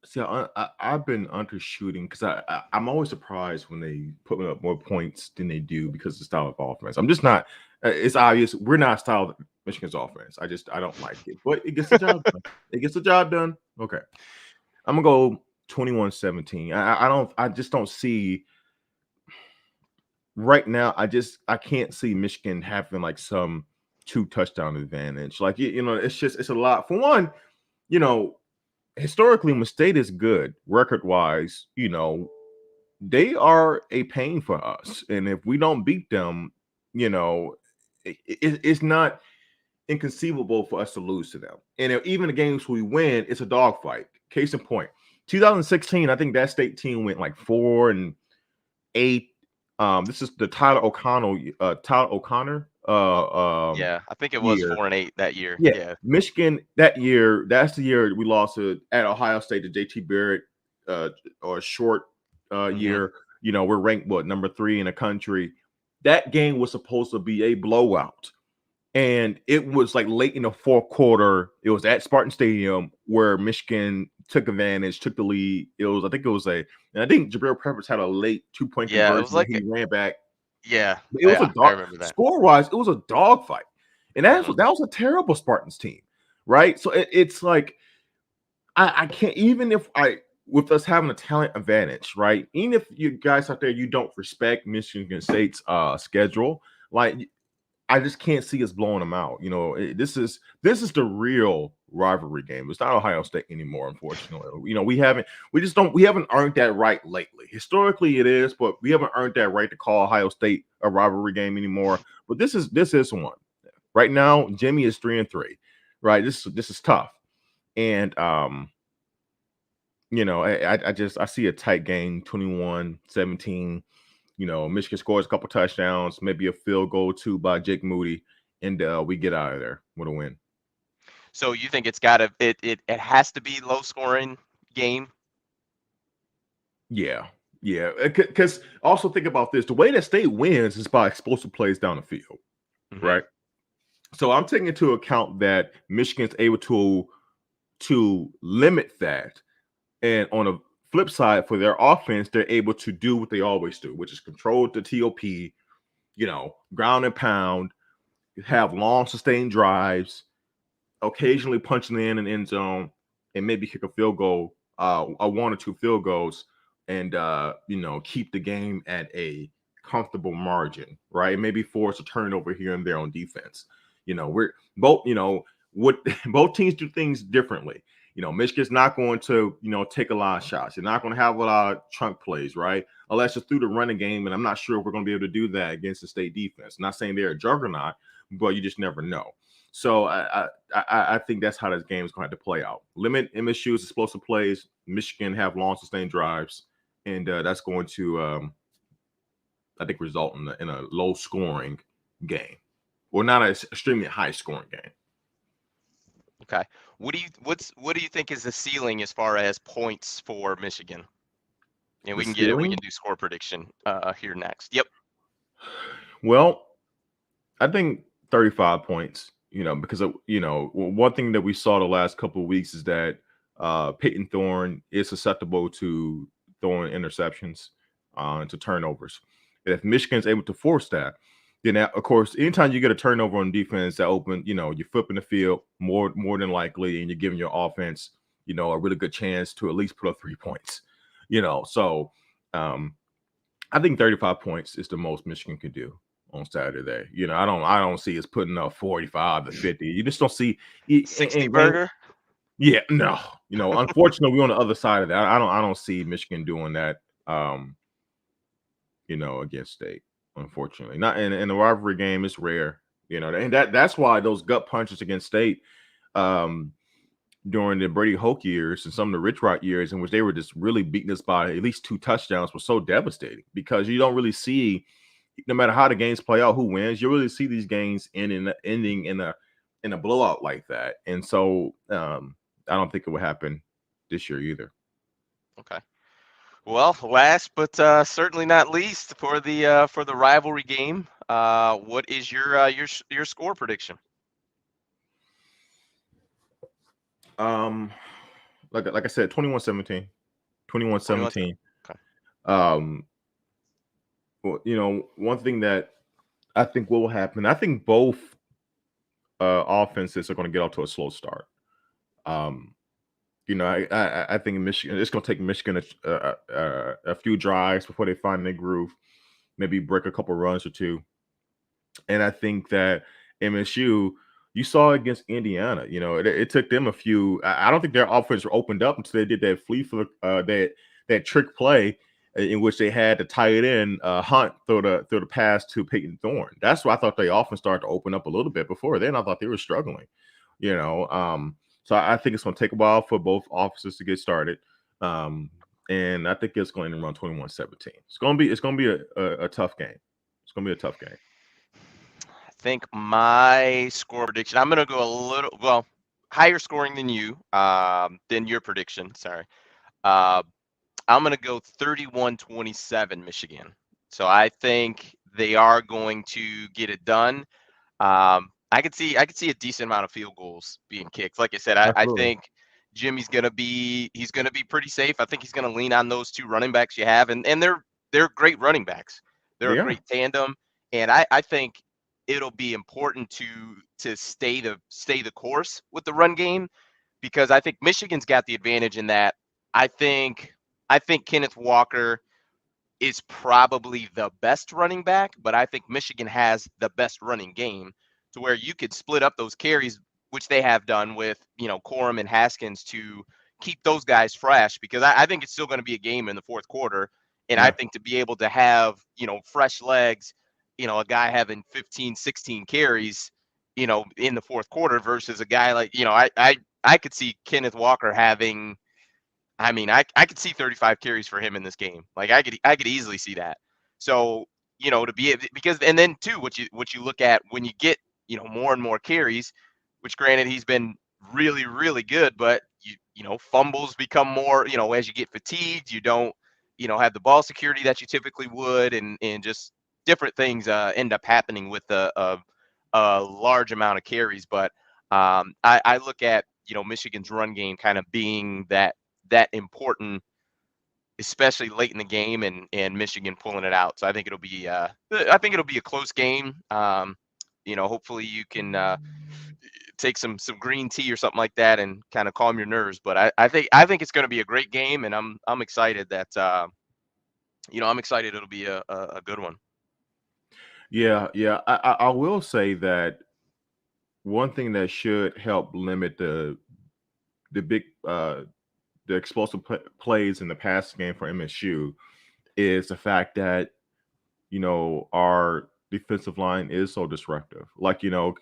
See, I've been undershooting because I'm always surprised when they put up more points than they do because of the style of offense. I'm just not. It's obvious we're not style of Michigan's offense. I don't like it, but it gets the job done. It gets the job done. Okay, I'm gonna go 21-17. I just don't see right now. I can't see Michigan having like some 2 touchdown advantage. Like it's a lot. For one, historically, when State is good record wise, they are a pain for us. And if we don't beat them, it's not inconceivable for us to lose to them. And even the games we win, it's a dogfight. Case in point, 2016, I think that State team went like 4-8. This is the Tyler O'Connor. Yeah, I think it was year. 4-8 that year. Yeah. Yeah. Michigan that year, that's the year we lost at Ohio State to JT Barrett, or a short year. We're ranked number 3 in the country. That game was supposed to be a blowout. And it was like late in the fourth quarter. It was at Spartan Stadium where Michigan took advantage, took the lead. I think Jabril Peppers had a late 2-point conversion. It was like he ran back. Yeah, it was a I dog. remember that. Score-wise, it was a dogfight, and that was a terrible Spartans team, right? So it's like I can't, even if with us having a talent advantage, right? Even if you guys out there you don't respect Michigan State's schedule, like I just can't see us blowing them out. This is the real rivalry game. It's not Ohio State anymore, unfortunately. We haven't earned that right lately. Historically, it is, but we haven't earned that right to call Ohio State a rivalry game anymore. But this is one. Right now, Jimmy is 3-3. Right, this is tough, and I see a tight game, 21-17. Michigan scores a couple touchdowns, maybe a field goal too by Jake Moody, and we get out of there with a win. So you think it has to be low scoring game? Yeah. Because also think about this: the way that State wins is by explosive plays down the field, right? So I'm taking into account that Michigan's able to limit that, and on a flip side, for their offense, they're able to do what they always do, which is control the TOP, ground and pound, have long sustained drives, occasionally punching in an end zone, and maybe kick a field goal, 1 or 2 field goals, and keep the game at a comfortable margin, right? And maybe force a turnover here and there on defense. We're both, both teams do things differently. Michigan's not going to, take a lot of shots. You're not going to have a lot of chunk plays, right? Unless it's through the running game, and I'm not sure if we're going to be able to do that against the State defense. I'm not saying they're a juggernaut, but you just never know. So I think that's how this game is going to have to play out. Limit MSU's explosive plays. Michigan have long sustained drives, and that's going to, I think, result in a low scoring game, or not an extremely high scoring game. Okay. What do you think is the ceiling as far as points for Michigan? We can do score prediction here next. Yep. Well, I think 35 points. Because one thing that we saw the last couple of weeks is that Peyton Thorne is susceptible to throwing interceptions, to turnovers. And if Michigan's able to force that, then of course, anytime you get a turnover on defense that open, you're flipping the field more than likely, and you're giving your offense, a really good chance to at least put up 3 points. So I think 35 points is the most Michigan could do on Saturday. I don't see us putting up 45 to 50. You just don't see 60 burger. Yeah, no. Unfortunately, we're on the other side of that. I don't see Michigan doing that. Against State. Unfortunately, not in the rivalry game. It's rare, and that's why those gut punches against State during the Brady Hoke years and some of the Rich Rod years, in which they were just really beating us by at least 2 touchdowns, was so devastating, because you don't really see no matter how the games play out, who wins, you really see these games ending in a blowout like that. And so I don't think it will happen this year either. Okay. Well, last but certainly not least for the rivalry game, what is your score prediction? Like I said, 21-17. 21-7. 21-17. Okay. Well, one thing that I think will happen, I think both offenses are going to get off to a slow start. I think Michigan, it's going to take Michigan a few drives before they find their groove, maybe break a couple runs or two. And I think that MSU, you saw against Indiana, it took them a few. I don't think their offense opened up until they did that that trick play in which they had the tight end Hunt through the pass to Peyton Thorne. That's why I thought they often started to open up a little bit. Before then, I thought they were struggling. So I think it's going to take a while for both offenses to get started. And I think it's going to run 21-17. It's going to be a tough game. It's going to be a tough game. I think my score prediction, I'm going to go a little higher scoring than your prediction. Sorry. I'm going to go 31-27 Michigan. So I think they are going to get it done. I could see a decent amount of field goals being kicked. Like I said, I think Jimmy's gonna be pretty safe. I think he's gonna lean on those two running backs you have, and they're great running backs. They're a great tandem, and I think it'll be important to stay the course with the run game, because I think Michigan's got the advantage in that I think Kenneth Walker is probably the best running back, but I think Michigan has the best running game, to where you could split up those carries, which they have done with, Corum and Haskins, to keep those guys fresh, because I think it's still going to be a game in the fourth quarter. And I think to be able to have, fresh legs, a guy having 15, 16 carries, in the fourth quarter versus a guy like, I could see Kenneth Walker having, I could see 35 carries for him in this game. Like I could easily see that. So, to be, because, and then too, what you look at when you get, more and more carries, which granted he's been really, really good, but fumbles become more, as you get fatigued, you don't, have the ball security that you typically would, and just different things end up happening with a large amount of carries. But I look at, Michigan's run game kind of being that important, especially late in the game, and Michigan pulling it out. So I think it'll be a close game. Hopefully you can take some green tea or something like that and kind of calm your nerves. But I think it's going to be a great game, and I'm excited that I'm excited it'll be a good one. Yeah. I will say that one thing that should help limit the big the explosive plays in the passing game for MSU is the fact that our defensive line is so disruptive. Like, to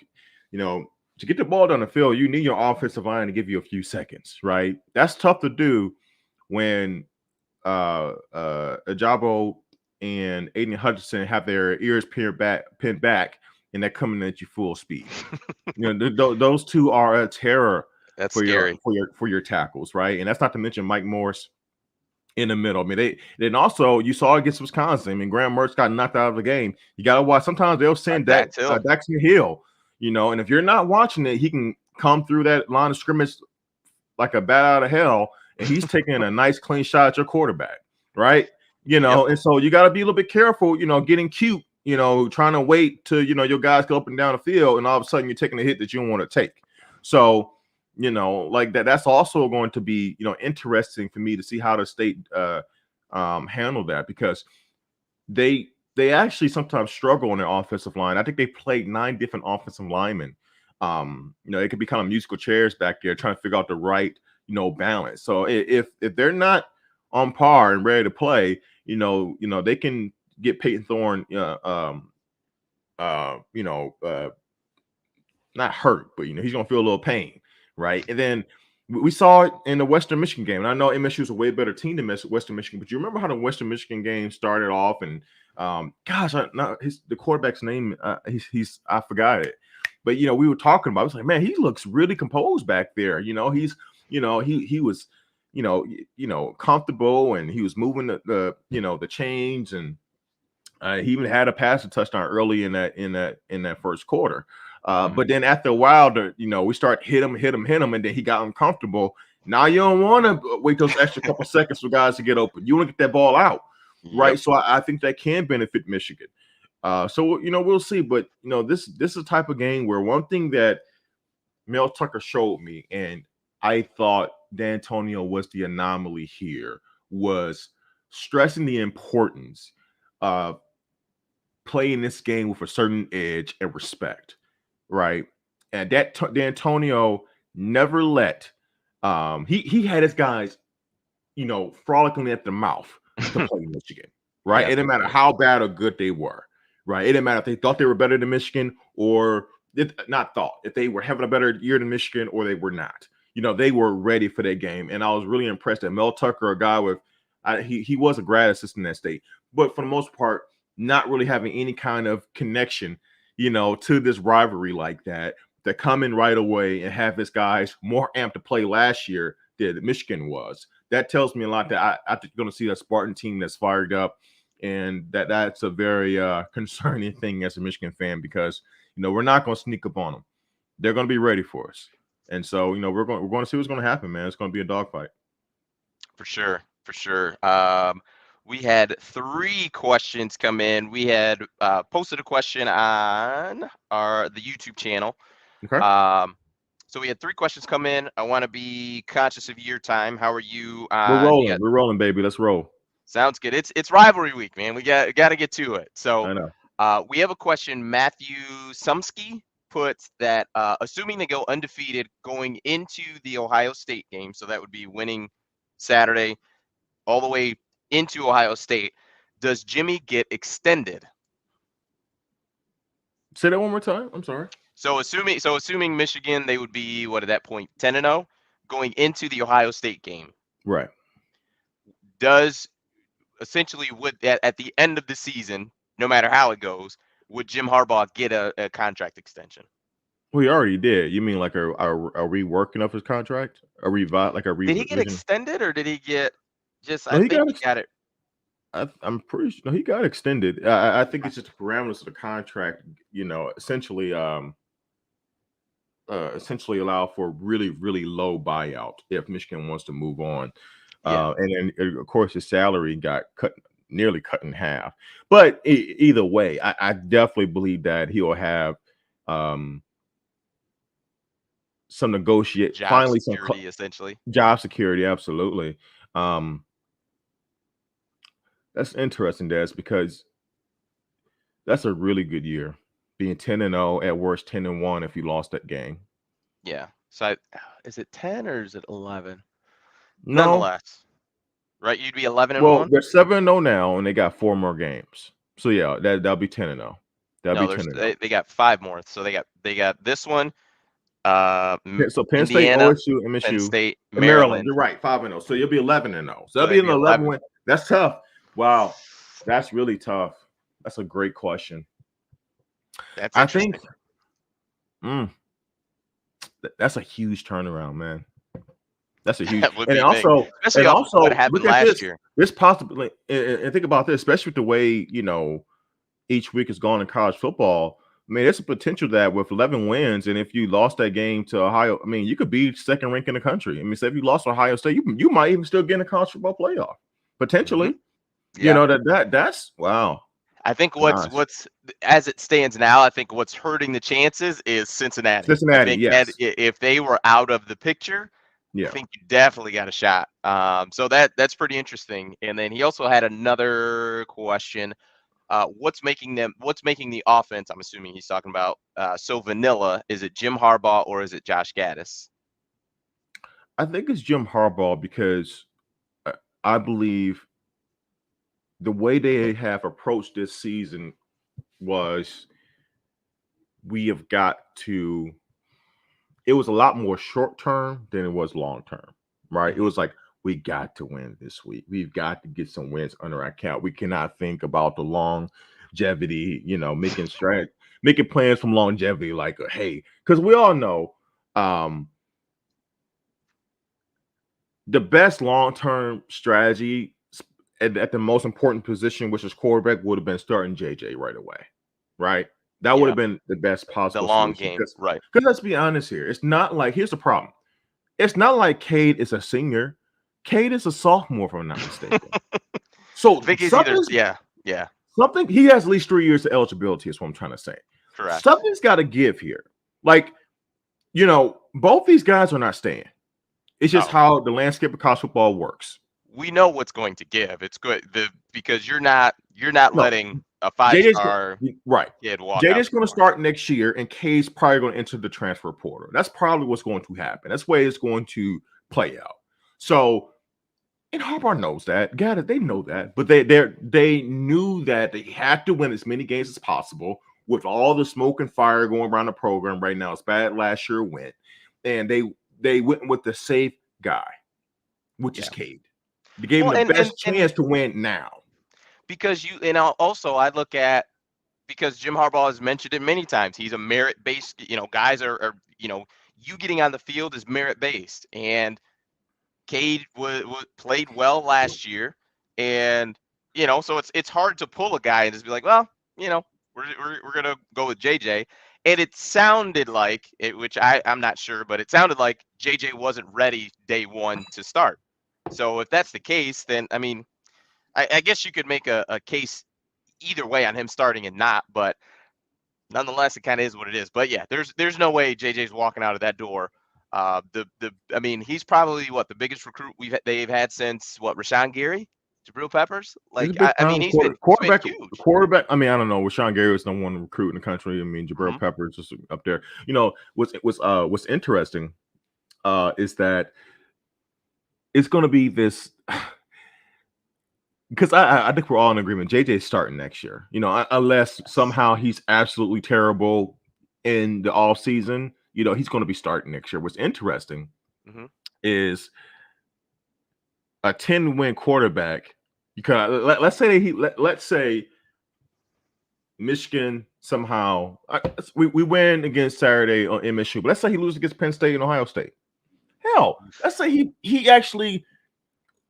get the ball down the field, you need your offensive line to give you a few seconds, right? That's tough to do when Ajabo and Aiden Hutchinson have their ears pinned back, and they're coming at you full speed. Those two are a terror. That's for scary. your tackles, right? And that's not to mention Mike Morris in the middle. Then also you saw against Wisconsin. Graham Mertz got knocked out of the game. You got to watch. Sometimes they'll send Daxton Hill, and if you're not watching it, he can come through that line of scrimmage like a bat out of hell, and he's taking a nice clean shot at your quarterback, right? And so you got to be a little bit careful, getting cute, trying to wait till your guys go up and down the field, and all of a sudden you're taking a hit that you don't want to take. So like that's also going to be, interesting for me to see how the state handle that, because they actually sometimes struggle on their offensive line. I think they played 9 different offensive linemen. It could be kind of musical chairs back there trying to figure out the right, balance. So if they're not on par and ready to play, they can get Peyton Thorne, not hurt, but he's gonna feel a little pain. Right. And then, We saw it in the Western Michigan game. And I know MSU is a way better team than Western Michigan, but you remember how the Western Michigan game started off? And the quarterback's name, I forgot it. But we were talking about. I was like, man, he looks really composed back there. He was, comfortable, and he was moving the chains, and he even had a passing touchdown early in that first quarter. But then after a while, we start hit him, and then he got uncomfortable. Now you don't want to wait those extra couple seconds for guys to get open. You want to get that ball out, right? Yep. So I think that can benefit Michigan. So we'll see. But this is a type of game where one thing that Mel Tucker showed me, and I thought D'Antonio was the anomaly here, was stressing the importance of playing this game with a certain edge and respect, right? And that D'Antonio never let he had his guys, frolicking at the mouth to play Michigan, right? Yeah. It didn't matter how bad or good they were, right? It didn't matter if they thought they were better than Michigan or not thought, if they were having a better year than Michigan or they were not. They were ready for that game. And I was really impressed that Mel Tucker, a guy with he was a grad assistant at State, but for the most part, not really having any kind of connection, to this rivalry like that, to come in right away and have his guys more amped to play last year than Michigan was. That tells me a lot that I think you're going to see a Spartan team that's fired up, and that's a very concerning thing as a Michigan fan, because we're not going to sneak up on them. They're going to be ready for us, and so we're going to see what's going to happen, man. It's going to be a dogfight. For sure. We had 3 questions come in. We had posted a question on the YouTube channel. Okay. So we had 3 questions come in. I want to be conscious of your time. How are you? We're rolling. We're rolling, baby. Let's roll. Sounds good. It's rivalry week, man. We got to get to it. So I know. we have a question. Matthew Sumsky puts that assuming they go undefeated going into the Ohio State game, so that would be winning Saturday all the way into Ohio State, does Jimmy get extended? Say that one more time. I'm sorry. So assuming Michigan, they would be what at that point 10-0 going into the Ohio State game. Right. Does essentially at the end of the season, no matter how it goes, would Jim Harbaugh get a contract extension? Well, he already did. You mean like a reworking of his contract? Did he get extended, or did he get just? No, I think he got it. I'm pretty sure he got extended. I think it's just the parameters of the contract. Essentially allow for really, really low buyout if Michigan wants to move on. Yeah. And then of course his salary got nearly cut in half. But either way, I definitely believe that he will have some negotiate finally security, essentially job security. Absolutely. That's interesting, Des, because that's a really good year, being 10-0, at worst 10-1 if you lost that game. Yeah. So is it 10 or is it 11? No. Nonetheless, right? You'd be 11-1. Well, they're 7-0 now, and they got 4 more games. So yeah, that'll be 10-0. That'll be 10-0. They got 5 more. So they got this one. So Penn Indiana, State, OSU, MSU, Penn State, Maryland. You're right, 5-0. So you'll be 11-0. So that'll be an 11 win. That's tough. Wow, that's really tough. That's a great question. That's I think that's a huge turnaround, man. That's a huge, and also what happened last year. This possibly, and think about this, especially with the way each week has gone in college football. I mean, it's a potential that with 11 wins, and if you lost that game to Ohio, I mean, you could be second ranked in the country. I mean, so if you lost to Ohio State, you might even still get in a college football playoff potentially. Mm-hmm. Yeah. That's wow. I think what's as it stands now, I think what's hurting the chances is Cincinnati. Yes. If they were out of the picture, I think you definitely got a shot. So that's pretty interesting. And then he also had another question. What's making the offense? I'm assuming he's talking about so vanilla. Is it Jim Harbaugh or is it Josh Gaddis? I think it's Jim Harbaugh because I believe the way they have approached this season was we have got to it was a lot more short term than it was long term, right? It was like, we got to win this week. We've got to get some wins under our account. We cannot think about the longevity, making plans from longevity, like, hey, because we all know the best long-term strategy at the most important position, which is quarterback, would have been starting JJ right away, right? That would have been the best The possible long solution. game, right? Because let's be honest here, it's not like, here's the problem. It's not like Cade is a senior. Cade is a sophomore, if I'm not mistaken. So I think he's either, yeah, something, he has at least 3 years of eligibility, is what I'm trying to say. correct. Something's got to give here. Like, both these guys are not staying. It's just how the landscape of college football works. We know what's going to give. It's good because you're not letting a 5-star kid walk out. JJ's going to start next year, and K's probably going to enter the transfer portal. That's probably what's going to happen. That's the way it's going to play out. So, and Harbaugh knows that. Got it. They know that, but they knew that they had to win as many games as possible with all the smoke and fire going around the program right now. It's bad last year went, and they went with the safe guy, which is Cade. They gave him the best chance to win now. Because also I look at, because Jim Harbaugh has mentioned it many times, he's a merit-based, guys are you getting on the field is merit-based, and Cade played well last year, and so it's hard to pull a guy and just be like, well, we're gonna go with JJ, and it sounded like which I'm not sure, but it sounded like JJ wasn't ready day one to start. So if that's the case, then I mean, I guess you could make a case either way on him starting and not, but nonetheless, it kind of is what it is. But yeah, there's no way JJ's walking out of that door. I mean, he's probably the biggest recruit they've had since Rashawn Gary, Jabril Peppers. Like, I mean, he's been huge. Quarterback. I mean, I don't know. Rashawn Gary was the one recruit in the country. I mean, Jabril Peppers is up there. What's interesting is that it's going to be this. Because I think we're all in agreement. JJ's starting next year, unless somehow he's absolutely terrible in the off season. He's going to be starting next year. What's interesting is a 10-win quarterback. Let's say Michigan somehow we win against Saturday on MSU, but let's say he loses against Penn State and Ohio State. Hell, let's say he actually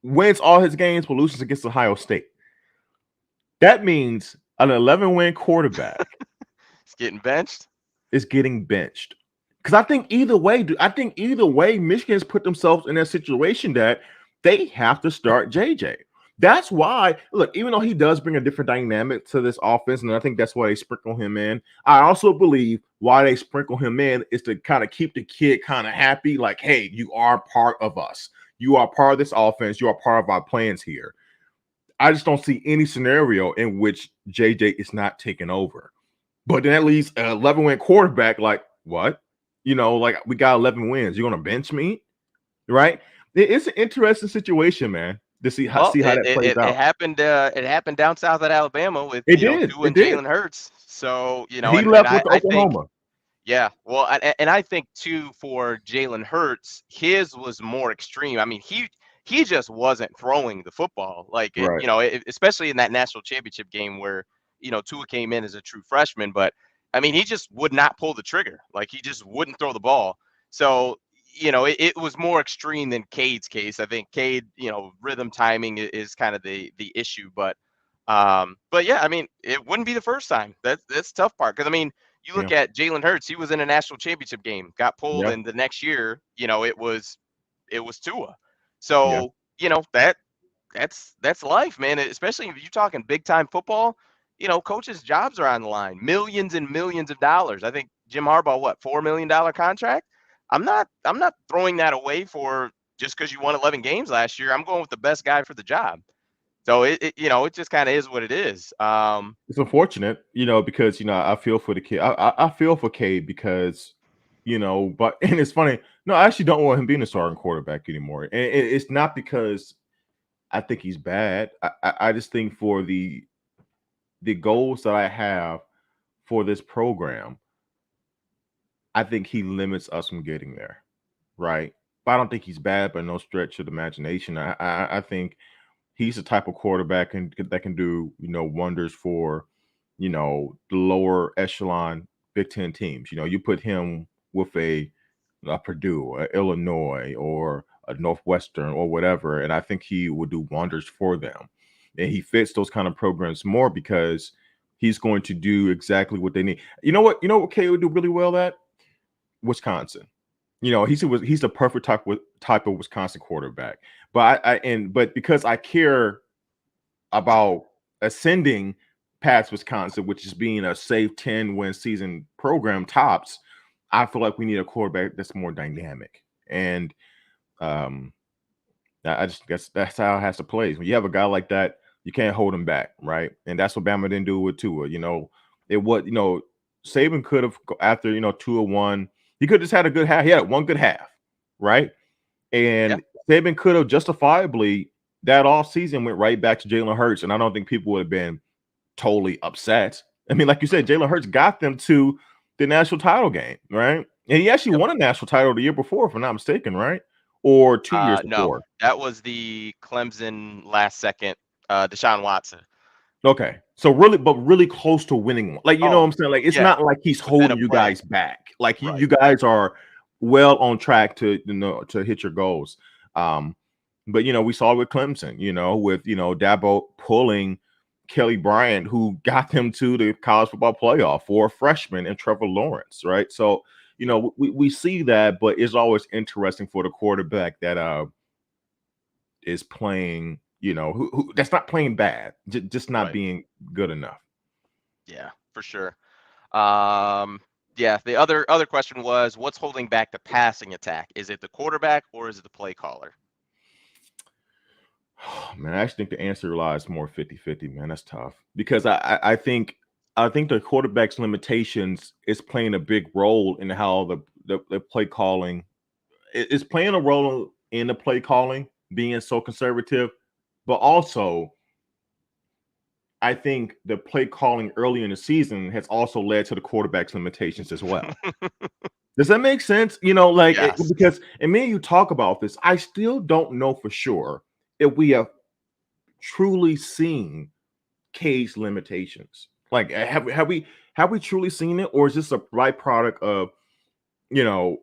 wins all his games but loses against Ohio State. That means an 11-win quarterback is getting benched. Because I think either way, Michigan has put themselves in that situation that they have to start JJ. That's why, look, even though he does bring a different dynamic to this offense, and I think that's why they sprinkle him in, I also believe why they sprinkle him in is to kind of keep the kid kind of happy, like, hey, you are part of us. You are part of this offense. You are part of our plans here. I just don't see any scenario in which JJ is not taking over. But then at least an 11-win quarterback, like, what? Like, we got 11 wins. You're going to bench me? Right? It's an interesting situation, man, to see how that plays out. It happened down south at Alabama with Jalen Hurts. So, he left with Oklahoma. Yeah, well, and I think too for Jalen Hurts, his was more extreme. I mean, he just wasn't throwing the football like especially in that national championship game where Tua came in as a true freshman, but I mean he just would not pull the trigger. Like he just wouldn't throw the ball. So it was more extreme than Cade's case. I think Cade, rhythm timing is kind of the issue, but yeah, I mean it wouldn't be the first time. That's the tough part because I mean. You look at Jalen Hurts, he was in a national championship game, got pulled, and the next year, it was Tua. So, that's life, man. Especially if you're talking big time football, coaches' jobs are on the line, millions and millions of dollars. I think Jim Harbaugh, $4 million contract? I'm not throwing that away for just because you won 11 games last year. I'm going with the best guy for the job. So it just kind of is what it is. It's unfortunate, because I feel for the kid. I feel for Cade because, but and it's funny. No, I actually don't want him being a starting quarterback anymore. And it's not because I think he's bad. I just think for the goals that I have for this program, I think he limits us from getting there, right? But I don't think he's bad by no stretch of the imagination. I think he's the type of quarterback that can do, wonders for, the lower echelon Big Ten teams. You put him with a Purdue, a Illinois, or a Northwestern, or whatever, and I think he would do wonders for them. And he fits those kind of programs more because he's going to do exactly what they need. You know what? You know what K would do really well at? Wisconsin. He's the perfect type of Wisconsin quarterback. But because I care about ascending past Wisconsin, which is being a safe 10-win season program tops, I feel like we need a quarterback that's more dynamic. And I just guess that's how it has to play. When you have a guy like that, you can't hold him back, right? And that's what Bama didn't do with Tua. Saban could have, after Tua won, he could have just had a good half. He had one good half, right? And Saban could have justifiably that off season went right back to Jalen Hurts, and I don't think people would have been totally upset. I mean, like you said, Jalen Hurts got them to the national title game, right? And he actually won a national title the year before, if I'm not mistaken, right? Or 2 years before. No, that was the Clemson last second, Deshaun Watson. Okay. So really close to winning one. Like, you know what I'm saying? Like, it's not like he's holding you guys back. Like, you guys are well on track to hit your goals. But we saw it with Clemson, with Dabo pulling Kelly Bryant, who got them to the college football playoff for a freshman, and Trevor Lawrence, right? So, we see that, but it's always interesting for the quarterback that is playing, who that's not playing bad, just not being good enough. Yeah, for sure. The other question was, what's holding back the passing attack? Is it the quarterback or is it the play caller? Man, I actually think the answer lies more 50-50, man. That's tough because I think the quarterback's limitations is playing a big role in how the play calling is playing a role in the play calling being so conservative, but also I think the play calling early in the season has also led to the quarterback's limitations as well. Does that make sense? Because and me and you talk about this, I still don't know for sure if we have truly seen K's limitations. Like, have we truly seen it, or is this a byproduct of the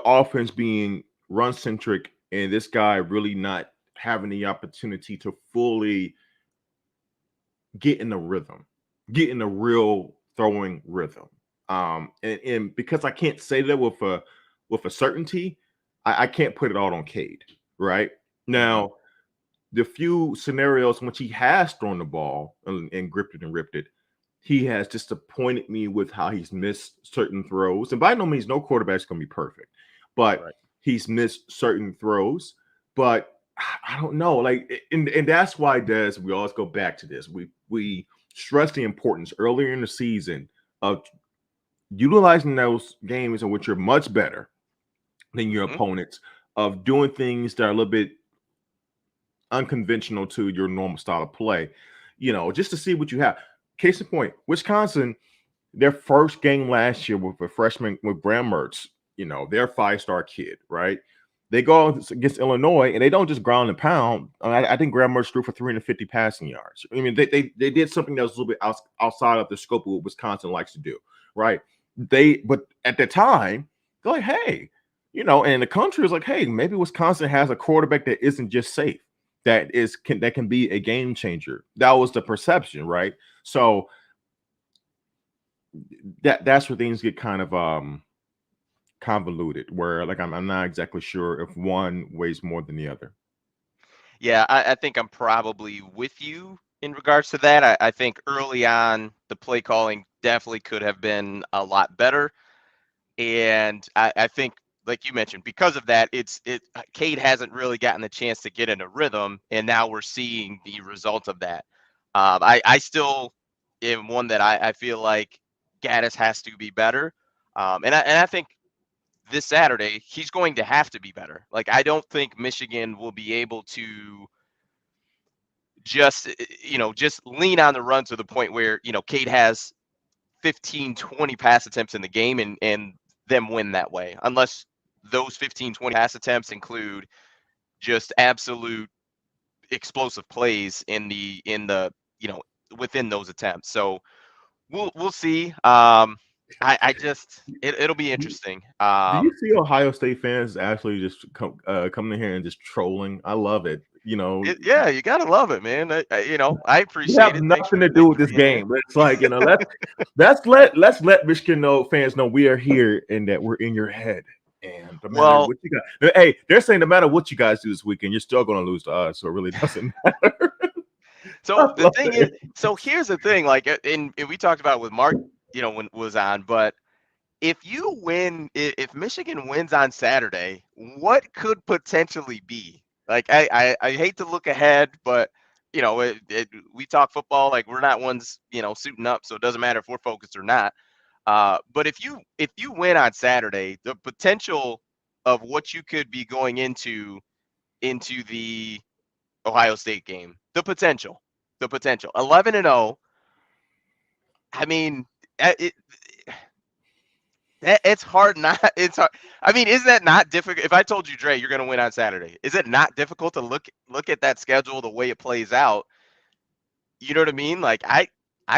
offense being run centric and this guy really not having the opportunity to fully get in the rhythm, get in the real throwing rhythm? And because I can't say that with a certainty, I can't put it all on Cade. Right now, the few scenarios in which he has thrown the ball and gripped it and ripped it, he has disappointed me with how he's missed certain throws. And by no means, no quarterback's going to be perfect, but he's missed certain throws. But I don't know, and that's why, Des, we always go back to this. We stress the importance earlier in the season of utilizing those games in which you're much better than your opponents, of doing things that are a little bit unconventional to your normal style of play, just to see what you have. Case in point, Wisconsin, their first game last year with a freshman with Graham Mertz, their 5-star kid, right? They go against Illinois and they don't just ground and pound. I think Graham Mertz threw for 350 passing yards. I mean, they did something that was a little bit outside of the scope of what Wisconsin likes to do, right? But at the time, they're like, hey, and the country is like, hey, maybe Wisconsin has a quarterback that isn't just safe, that can be a game changer. That was the perception, right? So that's where things get kind of convoluted, where I'm not exactly sure if one weighs more than the other. Yeah, I think I'm probably with you in regards to that. I think early on the play calling definitely could have been a lot better, and I think, like you mentioned, because of that, Cade hasn't really gotten the chance to get in a rhythm, and now we're seeing the result of that. I still am one that I feel like Gaddis has to be better, and I think this Saturday he's going to have to be better. Like, I don't think Michigan will be able to just lean on the run to the point where Cade has 15, 20 pass attempts in the game and them win that way, unless those 15, 20 pass attempts include just absolute explosive plays within those attempts. So we'll see. I just it'll be interesting. Do you see Ohio State fans actually just coming in here and just trolling? I love it. Yeah, you gotta love it, man. I We appreciate have it. nothing to do Thanks with for this being here. game. It's like, let's let Michigan fans know we are here and that we're in your head. And no matter Well, what you got, hey, they're saying no matter what you guys do this weekend, you're still going to lose to us. So it really doesn't matter. so the thing is, so here's the thing, like, and we talked about it with Mark, when was on, but if you win, if Michigan wins on Saturday, what could potentially be? Like, I hate to look ahead, but we talk football, like we're not ones, suiting up, so it doesn't matter if we're focused or not. But if you win on Saturday, the potential of what you could be going into the Ohio State game, the potential 11-0. I mean, it's hard not. It's hard. I mean, is that not difficult? If I told you, Dre, you're going to win on Saturday, is it not difficult to look at that schedule the way it plays out? You know what I mean? Like I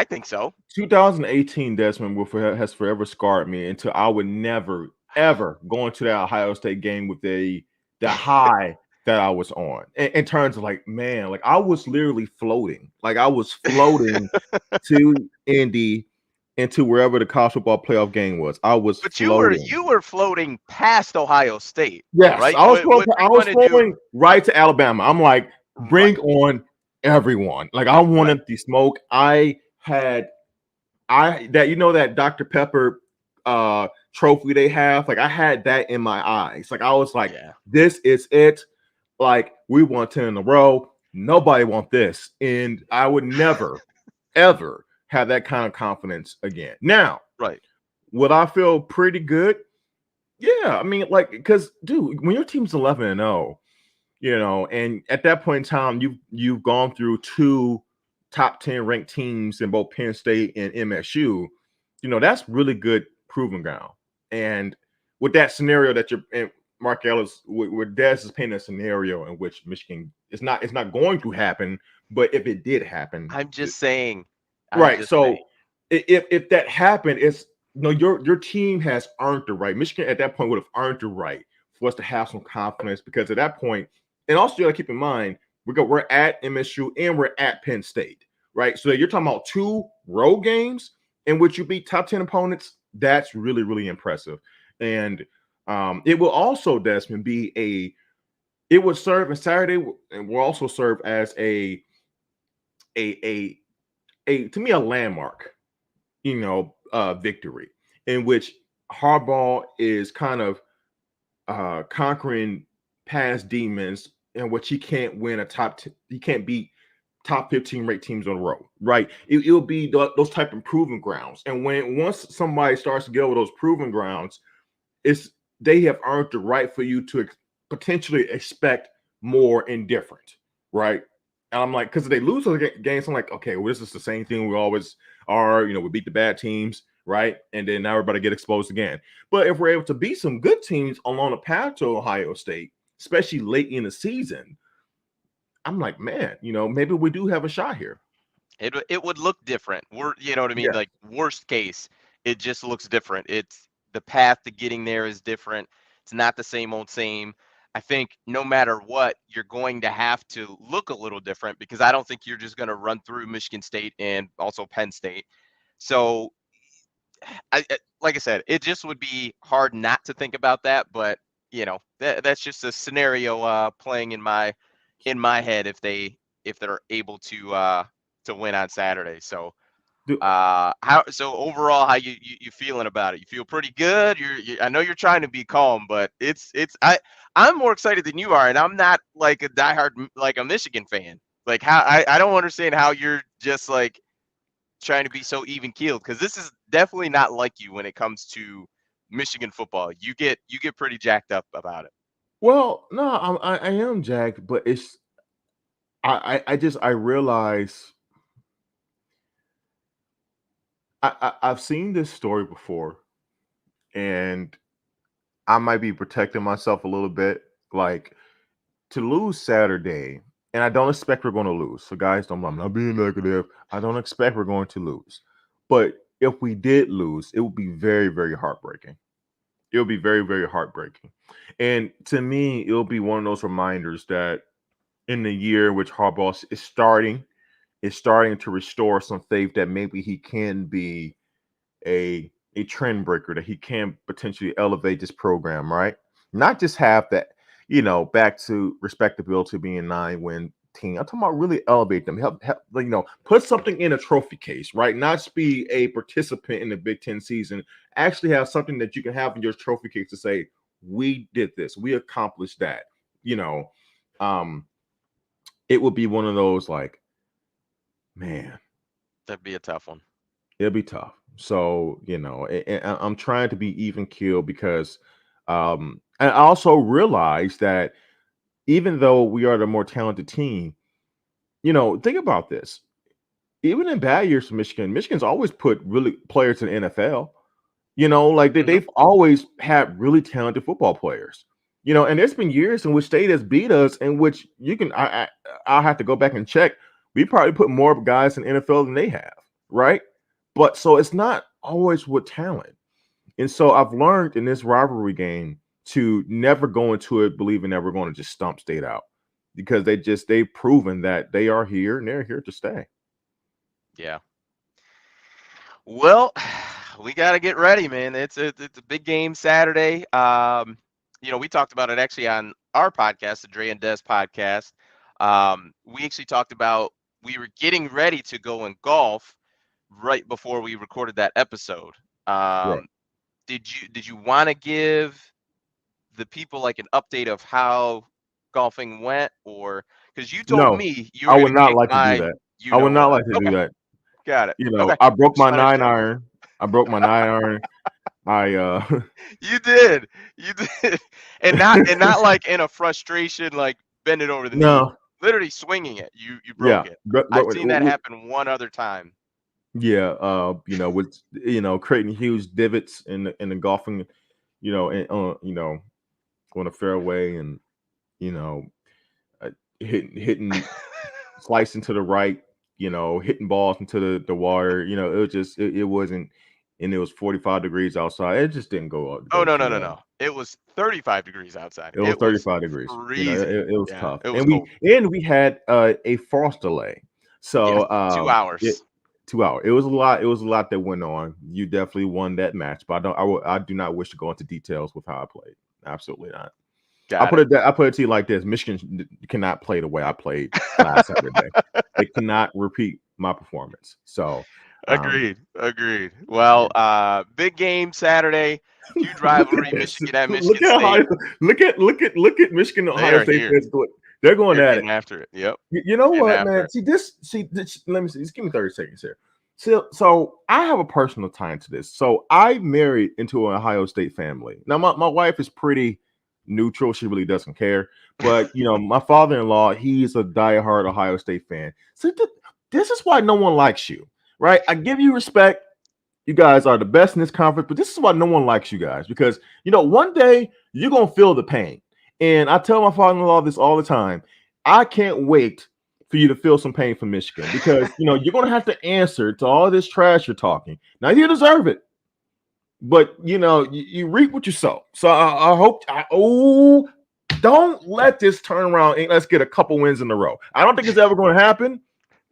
think so. 2018 Desmond has forever scarred me until I would never ever go into that Ohio State game with the high that I was on in terms of like, man, like I was literally floating, like I was floating to Indy into wherever the college football playoff game was. I was But floating. you were floating past Ohio State, Yes, right? I was What I you're was going to do, flowing right to Alabama. I'm like, right? bring on everyone. Like I Right. wanted the smoke. I had that Dr. Pepper trophy they have. Like I had that in my eyes. Like I was like, Yeah. this is it. Like we won 10 in a row. Nobody want this. And I would never, ever have that kind of confidence again. Now, Right. would I feel pretty good? Yeah. I mean, like, because dude, when your team's 11-0, and at that point in time, you've gone through two top 10 ranked teams in both Penn State and MSU. That's really good proving ground. And with that scenario that you're in, Mark Ellis, where Des is painting a scenario in which Michigan it's not going to happen, but if it did happen, I'm just saying. I'm right. just saying. So if that happened, it's your team has earned the right. Michigan at that point would have earned the right for us to have some confidence because at that point, and also you got to keep in mind we're at MSU and we're at Penn State, right? So you're talking about two road games in which you beat top 10 opponents. That's really, really impressive. And it will also, Desmond, it would serve, and Saturday and will also serve as a to me a landmark, victory in which Harbaugh is kind of conquering past demons in which he can't win he can't beat top 15 ranked teams on the road, right? It'll be those type of proving grounds. And once somebody starts to get over those proving grounds, they have earned the right for you to potentially expect more and different, right? And I'm like, because if they lose those games, I'm like, okay, well, this is the same thing we always are. We beat the bad teams, right? And then now everybody get exposed again. But if we're able to beat some good teams along the path to Ohio State, especially late in the season, I'm like, man, maybe we do have a shot here. It would look different. You know what I mean? Yeah. Like worst case, it just looks different. It's the path to getting there is different. It's not the same old same. I think no matter what, you're going to have to look a little different because I don't think you're just going to run through Michigan State and also Penn State. So, like I said, it just would be hard not to think about that. But that's just a scenario playing in my head if they're able to win on Saturday. So overall, how you feeling about it? You feel pretty good. I know you're trying to be calm, but I'm more excited than you are, and I'm not like a diehard like a Michigan fan. Like how I don't understand how you're just like trying to be so even keeled because this is definitely not like you when it comes to Michigan football. You get pretty jacked up about it. Well, no, I am jacked, but it's I realize I've seen this story before, and I might be protecting myself a little bit. Like, to lose Saturday, and I don't expect we're going to lose. So, guys, I'm not being negative. I don't expect we're going to lose. But if we did lose, it would be very, very heartbreaking. It would be very, very heartbreaking. And to me, it'll be one of those reminders that in the year in which Harbaugh is starting to restore some faith that maybe he can be a trend breaker, that he can potentially elevate this program, right? Not just have that, back to respectability, being 9-win team. I'm talking about really elevate them, help, put something in a trophy case, right? Not just be a participant in the Big Ten season. Actually have something that you can have in your trophy case to say, we did this, we accomplished that. It would be one of those, like, man, That'd be a tough one. it'll be tough. So, I'm trying to be even keel because and I also realize that even though we are the more talented team, think about this. Even in bad years for Michigan's always put really players in the NFL. Like they've always had really talented football players. And there's been years in which state has beat us, in which I'll have to go back and check. We probably put more guys in NFL than they have, right? But so it's not always with talent. And so I've learned in this rivalry game to never go into it believing that we're going to just stomp State out, because they've proven that they are here and they're here to stay. Yeah. Well, we got to get ready, man. It's a big game Saturday. We talked about it actually on our podcast, the Dre and Des podcast. We actually talked about we were getting ready to go and golf right before we recorded that episode. Right. Did you want to give the people like an update of how golfing went, or because you told No, me you were I going would not kick like to do my that. I would not like to do that. Got it. Okay. I broke Just my wanted to 9 check. iron. I broke my 9 iron. You did, and not like in a frustration, like bend it over the knee. No. Literally swinging it. You Yeah. broke it. I've seen that happen one other time. Yeah. With creating huge divots in the golfing, and on a fairway, and hitting slicing to the right, hitting balls into the water. It was just it wasn't, and it was 45 degrees outside. It just didn't go. Oh no. It was 35 degrees outside. It was 35 degrees. Freezing. It was Yeah, tough. it was And cold. we had a frost delay. So 2 hours. 2 hours. It was a lot. It was a lot that went on. You definitely won that match, but I do not wish to go into details with how I played. Absolutely not. I put it to you like this: Michigan cannot play the way I played last Saturday. They cannot repeat my performance. So Agreed. Well, big game Saturday. Huge rivalry, Michigan at Michigan State. Look at Michigan and Ohio State fans going. They're going They're at getting it. after it. Yep. You know Getting what, after man? it. Let me see. Just give me 30 seconds here. So I have a personal tie to this. So I married into an Ohio State family. Now my wife is pretty neutral. She really doesn't care. But my father-in-law, he's a diehard Ohio State fan. So this is why no one likes you, right? I give you respect. You guys are the best in this conference, but this is why no one likes you guys, because one day you're gonna feel the pain. And I tell my father-in-law this all the time. I can't wait for you to feel some pain from Michigan, because you're gonna have to answer to all this trash you're talking. Now you deserve it, but you reap what you sow. So I hope. Don't let this turn around and let's get a couple wins in a row. I don't think it's ever going to happen,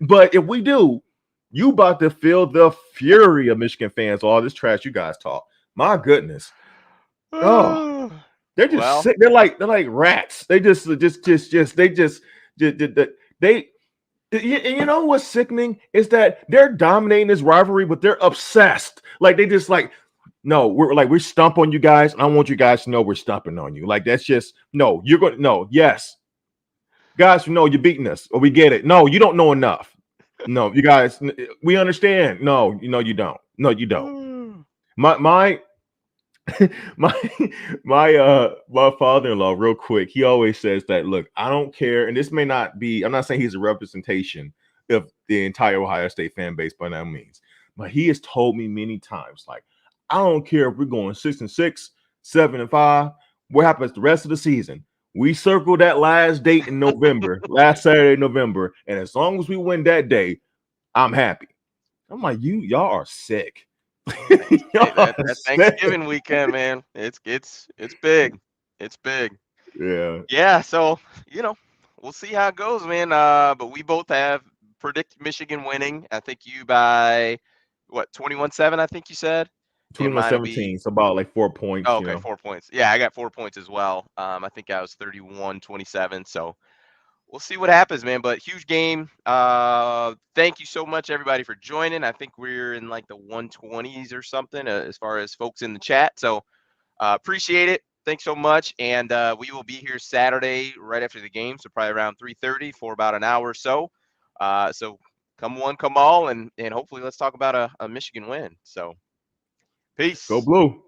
but if we do, you about to feel the fury of Michigan fans. All this trash you guys talk. My goodness. Oh, they're just sick. They're like rats. They just. You know what's sickening is that they're dominating this rivalry, but they're obsessed. Like they just like, no, we're stomp on you guys, and I want you guys to know we're stomping on you. Like that's just no. You're going no. Yes, guys, you're beating us, or we get it. No, you don't know enough. No, you guys, we understand. No, you don't. No, you don't. My father-in-law, real quick, he always says that, look, I don't care, and this may not be, I'm not saying he's a representation of the entire Ohio State fan base by no means, but he has told me many times, like, I don't care if we're going 6-6, 7-5. What happens the rest of the season? We circle that last date in November, last Saturday in November, and as long as we win that day, I'm happy. I'm like, y'all are sick. Hey, that Thanksgiving weekend, man, it's big. It's big. Yeah. Yeah, so we'll see how it goes, man. But we both have predict Michigan winning. I think you by what 21-7. I think you said. And mine will be 21-17. So about like 4 points, okay, 4 points. Yeah, I got 4 points as well. I think I was 31-27. So we'll see what happens, man. But huge game. Thank you so much, everybody, for joining. I think we're in like the 120s or something as far as folks in the chat. So appreciate it. Thanks so much. And we will be here Saturday right after the game. So probably around 3:30 for about an hour or so. So come one, come all, and hopefully let's talk about a Michigan win. So peace. Go Blue.